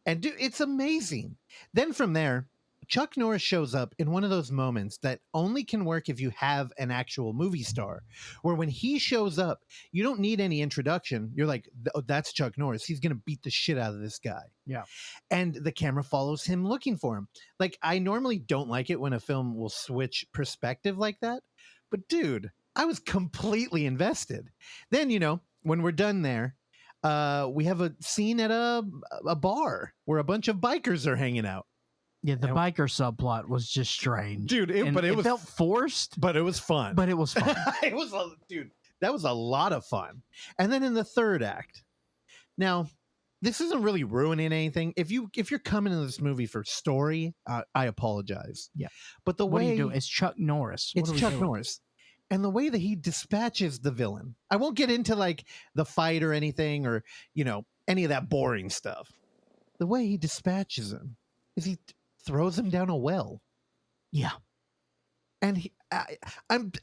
[SPEAKER 2] And dude, it's amazing. Then from there, Chuck Norris shows up in one of those moments that only can work if you have an actual movie star, where when he shows up, you don't need any introduction. You're like, oh, that's Chuck Norris. He's going to beat the shit out of this guy.
[SPEAKER 1] Yeah.
[SPEAKER 2] And the camera follows him looking for him. Like, I normally don't like it when a film will switch perspective like that. But dude, I was completely invested. Then, you know, when we're done there, we have a scene at a bar where a bunch of bikers are hanging out.
[SPEAKER 1] Yeah, the biker subplot was just strange,
[SPEAKER 2] dude. It
[SPEAKER 1] felt forced,
[SPEAKER 2] but it was fun.
[SPEAKER 1] But it was fun.
[SPEAKER 2] Dude, that was a lot of fun. And then in the third act, now this isn't really ruining anything. If you're coming into this movie for story, I apologize.
[SPEAKER 1] Yeah,
[SPEAKER 2] but
[SPEAKER 1] what are you doing? It's Chuck Norris.
[SPEAKER 2] It's Chuck Norris, and the way that he dispatches the villain. I won't get into like the fight or anything, or you know, any of that boring stuff. The way he dispatches him is he throws him down a well.
[SPEAKER 1] Yeah.
[SPEAKER 2] And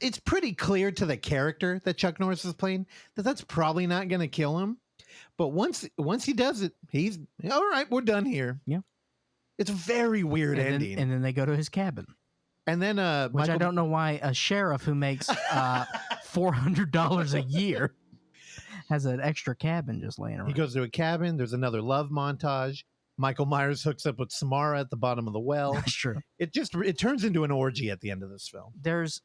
[SPEAKER 2] it's pretty clear to the character that Chuck Norris is playing that that's probably not going to kill him. But once he does it, he's all right. We're done here.
[SPEAKER 1] Yeah.
[SPEAKER 2] It's a very weird ending.
[SPEAKER 1] And then they go to his cabin.
[SPEAKER 2] And then,
[SPEAKER 1] which I don't know why a sheriff who makes $400 a year has an extra cabin just laying around.
[SPEAKER 2] He goes to a cabin. There's another love montage. Michael Myers hooks up with Samara at the bottom of the well.
[SPEAKER 1] That's true.
[SPEAKER 2] It turns into an orgy at the end of this film.
[SPEAKER 1] There's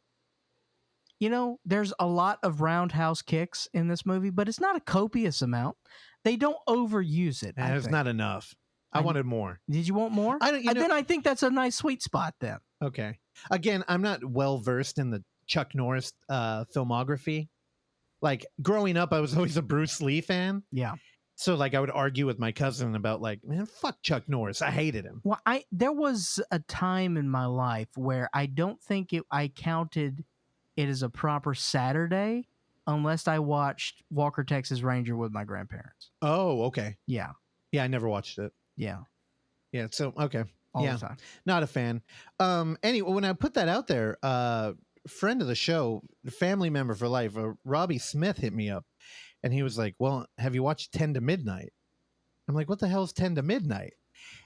[SPEAKER 1] a lot of roundhouse kicks in this movie, but it's not a copious amount. They don't overuse it.
[SPEAKER 2] There's not enough. I wanted more.
[SPEAKER 1] Did you want more? Then I think that's a nice sweet spot then.
[SPEAKER 2] Okay. Again, I'm not well versed in the Chuck Norris filmography. Like growing up, I was always a Bruce Lee fan.
[SPEAKER 1] Yeah.
[SPEAKER 2] So, like, I would argue with my cousin about, like, man, fuck Chuck Norris. I hated him.
[SPEAKER 1] Well, there was a time in my life where I don't think I counted it as a proper Saturday unless I watched Walker, Texas Ranger with my grandparents.
[SPEAKER 2] Oh, okay.
[SPEAKER 1] Yeah.
[SPEAKER 2] Yeah, I never watched it.
[SPEAKER 1] Yeah.
[SPEAKER 2] Yeah, so, okay.
[SPEAKER 1] All the time.
[SPEAKER 2] Not a fan. Anyway, when I put that out there, friend of the show, family member for life, Robbie Smith hit me up. And he was like, well, have you watched 10 to Midnight? I'm like, what the hell is 10 to Midnight?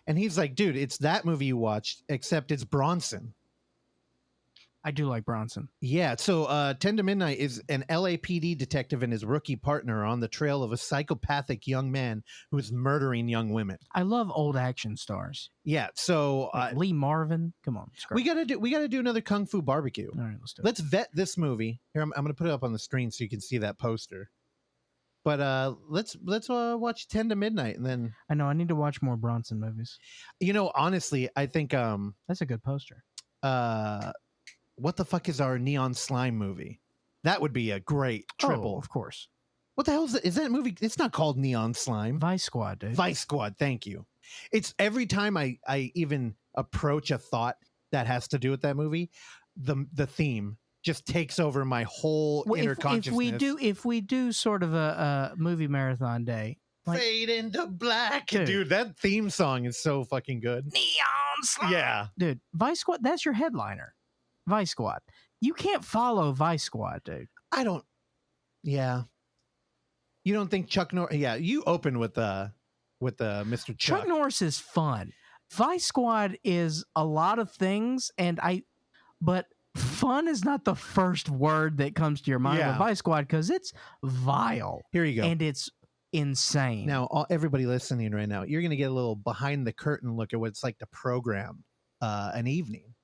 [SPEAKER 2] And he's like, dude, it's that movie you watched, except it's Bronson.
[SPEAKER 1] I do like Bronson.
[SPEAKER 2] Yeah. So 10 to Midnight is an LAPD detective and his rookie partner on the trail of a psychopathic young man who is murdering young women.
[SPEAKER 1] I love old action stars.
[SPEAKER 2] Yeah. So
[SPEAKER 1] like Lee Marvin. Come on.
[SPEAKER 2] We gotta do another Kung Fu Barbecue.
[SPEAKER 1] All right, let's do it.
[SPEAKER 2] Let's vet this movie. Here, I'm going to put it up on the screen so you can see that poster. But let's watch 10 to Midnight, and then
[SPEAKER 1] I know I need to watch more Bronson movies.
[SPEAKER 2] You know, honestly, I think
[SPEAKER 1] that's a good poster.
[SPEAKER 2] What the fuck is our Neon Slime movie? That would be a great triple.
[SPEAKER 1] Oh, of course.
[SPEAKER 2] What the hell is that movie? It's not called Neon Slime.
[SPEAKER 1] Vice Squad, dude.
[SPEAKER 2] Vice Squad. Thank you. It's every time I even approach a thought that has to do with that movie, the theme just takes over my whole inner consciousness.
[SPEAKER 1] If we do sort of a movie marathon day, like,
[SPEAKER 2] fade into black,
[SPEAKER 1] dude.
[SPEAKER 2] dude. That theme song is so fucking good.
[SPEAKER 1] Neon Slime.
[SPEAKER 2] Yeah,
[SPEAKER 1] dude. Vice Squad. That's your headliner. Vice Squad. You can't follow Vice Squad, dude.
[SPEAKER 2] I don't. Yeah, you don't think Chuck Norris? Yeah, you open with Mr.
[SPEAKER 1] Chuck Norris is fun. Vice Squad is a lot of things, but fun is not the first word that comes to your mind with Vice Squad because it's vile.
[SPEAKER 2] Here you go.
[SPEAKER 1] And it's insane.
[SPEAKER 2] Now, everybody listening right now, you're going to get a little behind the curtain look at what it's like to program an evening.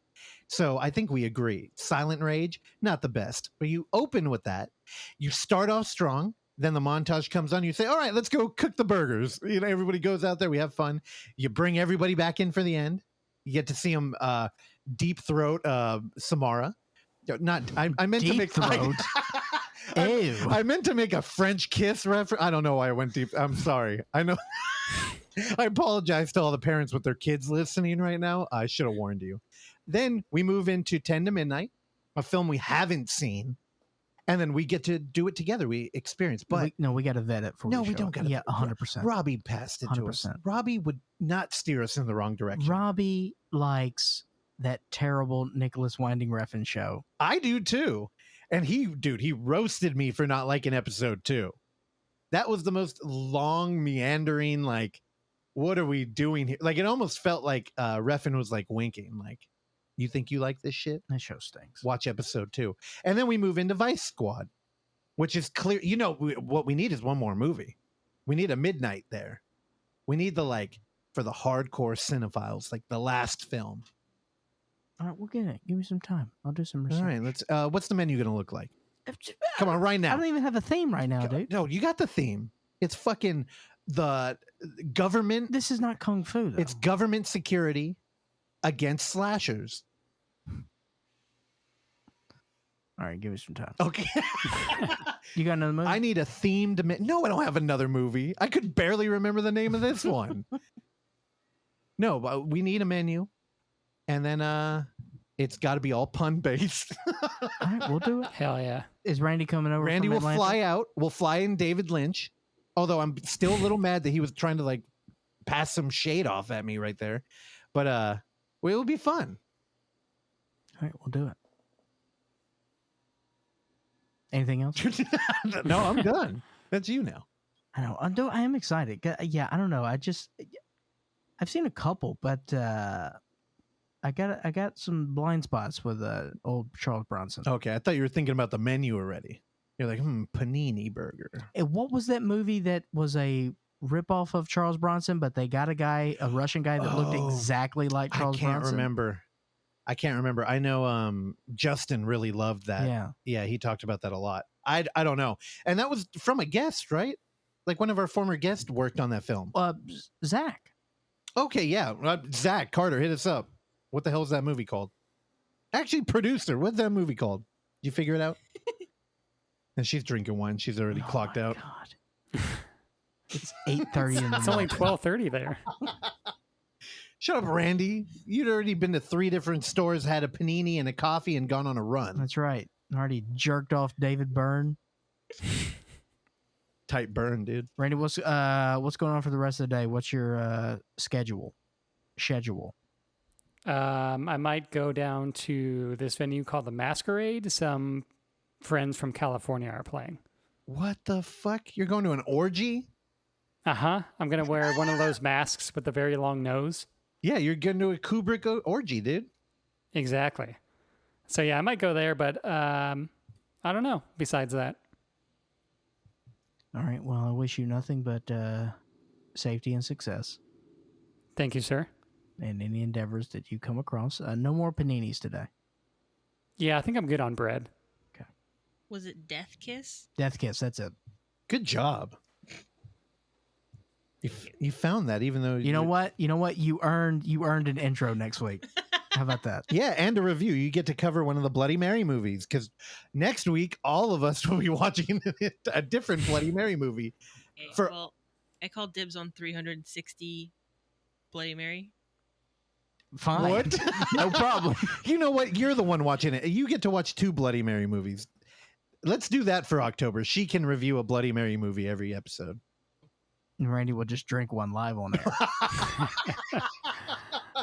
[SPEAKER 2] So I think we agree. Silent Rage, not the best. But you open with that. You start off strong. Then the montage comes on. You say, all right, let's go cook the burgers. You know, everybody goes out there. We have fun. You bring everybody back in for the end. You get to see them deep throat Samara. I meant
[SPEAKER 1] deep
[SPEAKER 2] to make
[SPEAKER 1] throat. Ew.
[SPEAKER 2] I meant to make a French kiss reference. I don't know why I went deep. I'm sorry. I know. I apologize to all the parents with their kids listening right now. I should have warned you. Then we move into 10 to Midnight, a film we haven't seen. And then we get to do it together. We experience. But
[SPEAKER 1] we got to vet it for
[SPEAKER 2] no, we don't got to.
[SPEAKER 1] Yeah, 100%.
[SPEAKER 2] Robbie passed it to us. Robbie would not steer us in the wrong direction.
[SPEAKER 1] Robbie likes that terrible Nicholas Winding Refn show.
[SPEAKER 2] I do too. And he roasted me for not liking episode 2. That was the most long, meandering, like, what are we doing here? Like, it almost felt like Refn was like winking, like, you think you like this shit?
[SPEAKER 1] That show stinks.
[SPEAKER 2] Watch episode 2. And then we move into Vice Squad, which is clear. You know, what we need is one more movie. We need a Midnight there. We need for the hardcore cinephiles, like the last film.
[SPEAKER 1] All right, we'll get it. Give me some time. I'll do some research.
[SPEAKER 2] All right, let's. What's the menu gonna look like? Come on, right now.
[SPEAKER 1] I don't even have a theme right now, dude.
[SPEAKER 2] No, you got the theme. It's fucking the government.
[SPEAKER 1] This is not kung fu, though.
[SPEAKER 2] It's government security against slashers.
[SPEAKER 1] All right, give me some time.
[SPEAKER 2] Okay.
[SPEAKER 1] You got another movie?
[SPEAKER 2] I need a themed. No, I don't have another movie. I could barely remember the name of this one. No, but we need a menu. And then it's got to be all pun based.
[SPEAKER 1] All right, we'll do it.
[SPEAKER 3] Hell yeah.
[SPEAKER 1] Is Randy coming over?
[SPEAKER 2] Randy
[SPEAKER 1] from
[SPEAKER 2] will
[SPEAKER 1] Atlanta?
[SPEAKER 2] fly out. We'll fly in David Lynch. Although I'm still a little mad that he was trying to pass some shade off at me right there. But it will be fun.
[SPEAKER 1] All right, we'll do it. Anything else?
[SPEAKER 2] No, I'm done. That's you now.
[SPEAKER 1] I know. I am excited. Yeah, I don't know. I've seen a couple, but I got some blind spots with old Charles Bronson.
[SPEAKER 2] Okay, I thought you were thinking about the menu already. You're like, panini burger.
[SPEAKER 1] And what was that movie that was a ripoff of Charles Bronson, but they got a Russian guy that looked exactly like Charles Bronson?
[SPEAKER 2] I can't remember. I know Justin really loved that. Yeah, he talked about that a lot. I don't know. And that was from a guest, right? Like one of our former guests worked on that film.
[SPEAKER 1] Zach.
[SPEAKER 2] Okay, yeah. Zach Carter, hit us up. What the hell is that movie called? Actually, producer, what's that movie called? Did you figure it out? And she's drinking wine. She's already clocked out.
[SPEAKER 1] God. It's 8:30 in the
[SPEAKER 3] It's only
[SPEAKER 1] morning.
[SPEAKER 3] 12:30 there.
[SPEAKER 2] Shut up, Randy. You'd already been to 3 different stores, had a panini and a coffee, and gone on a run.
[SPEAKER 1] That's right. Already jerked off David Byrne.
[SPEAKER 2] Tight burn, dude.
[SPEAKER 1] Randy, what's going on for the rest of the day? What's your schedule?
[SPEAKER 3] I might go down to this venue called the Masquerade. Some friends from California are playing.
[SPEAKER 2] What the fuck? You're going to an orgy?
[SPEAKER 3] Uh-huh. I'm going to wear one of those masks with the very long nose.
[SPEAKER 2] Yeah, you're going to a Kubrick orgy, dude.
[SPEAKER 3] Exactly. So yeah, I might go there, but I don't know. Besides that.
[SPEAKER 1] All right. Well, I wish you nothing but safety and success.
[SPEAKER 3] Thank you, sir.
[SPEAKER 1] And any endeavors that you come across. No more paninis today.
[SPEAKER 3] Yeah, I think I'm good on bread.
[SPEAKER 1] Okay.
[SPEAKER 4] Was it Death Kiss?
[SPEAKER 1] Death Kiss. That's it.
[SPEAKER 2] Good job. You found that, even though
[SPEAKER 1] you know what? You earned an intro next week. How about that?
[SPEAKER 2] Yeah, and a review. You get to cover one of the Bloody Mary movies because next week all of us will be watching a different Bloody Mary movie.
[SPEAKER 4] Okay, well, I called dibs on 360 Bloody Mary?
[SPEAKER 1] Fine.
[SPEAKER 2] What?
[SPEAKER 1] No problem.
[SPEAKER 2] You know what? You're the one watching it. You get to watch 2 Bloody Mary movies. Let's do that for October. She can review a Bloody Mary movie every episode.
[SPEAKER 1] Randy will just drink one live on air.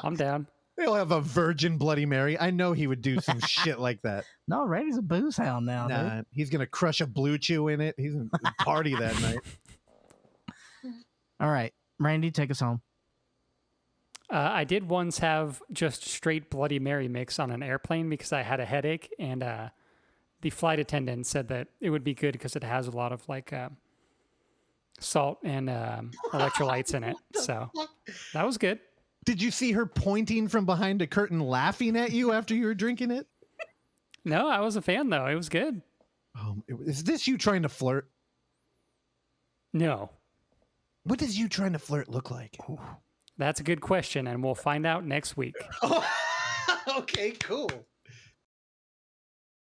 [SPEAKER 3] I'm down.
[SPEAKER 2] He'll have a virgin Bloody Mary. I know he would do some shit like that.
[SPEAKER 1] No, Randy's a booze hound now.
[SPEAKER 2] Nah,
[SPEAKER 1] Dude.
[SPEAKER 2] he's going to crush a Blue Chew in it. He's going to party that night.
[SPEAKER 1] All right. Randy, take us home.
[SPEAKER 3] I did once have just straight Bloody Mary mix on an airplane because I had a headache, and the flight attendant said that it would be good because it has a lot of like salt and electrolytes in it. So that was good.
[SPEAKER 2] Did you see her pointing from behind a curtain laughing at you after you were drinking it?
[SPEAKER 3] No, I was a fan though. It was good.
[SPEAKER 2] Is this you trying to flirt?
[SPEAKER 3] No.
[SPEAKER 2] What does you trying to flirt look like?
[SPEAKER 3] That's a good question, and we'll find out next week.
[SPEAKER 2] Okay, cool.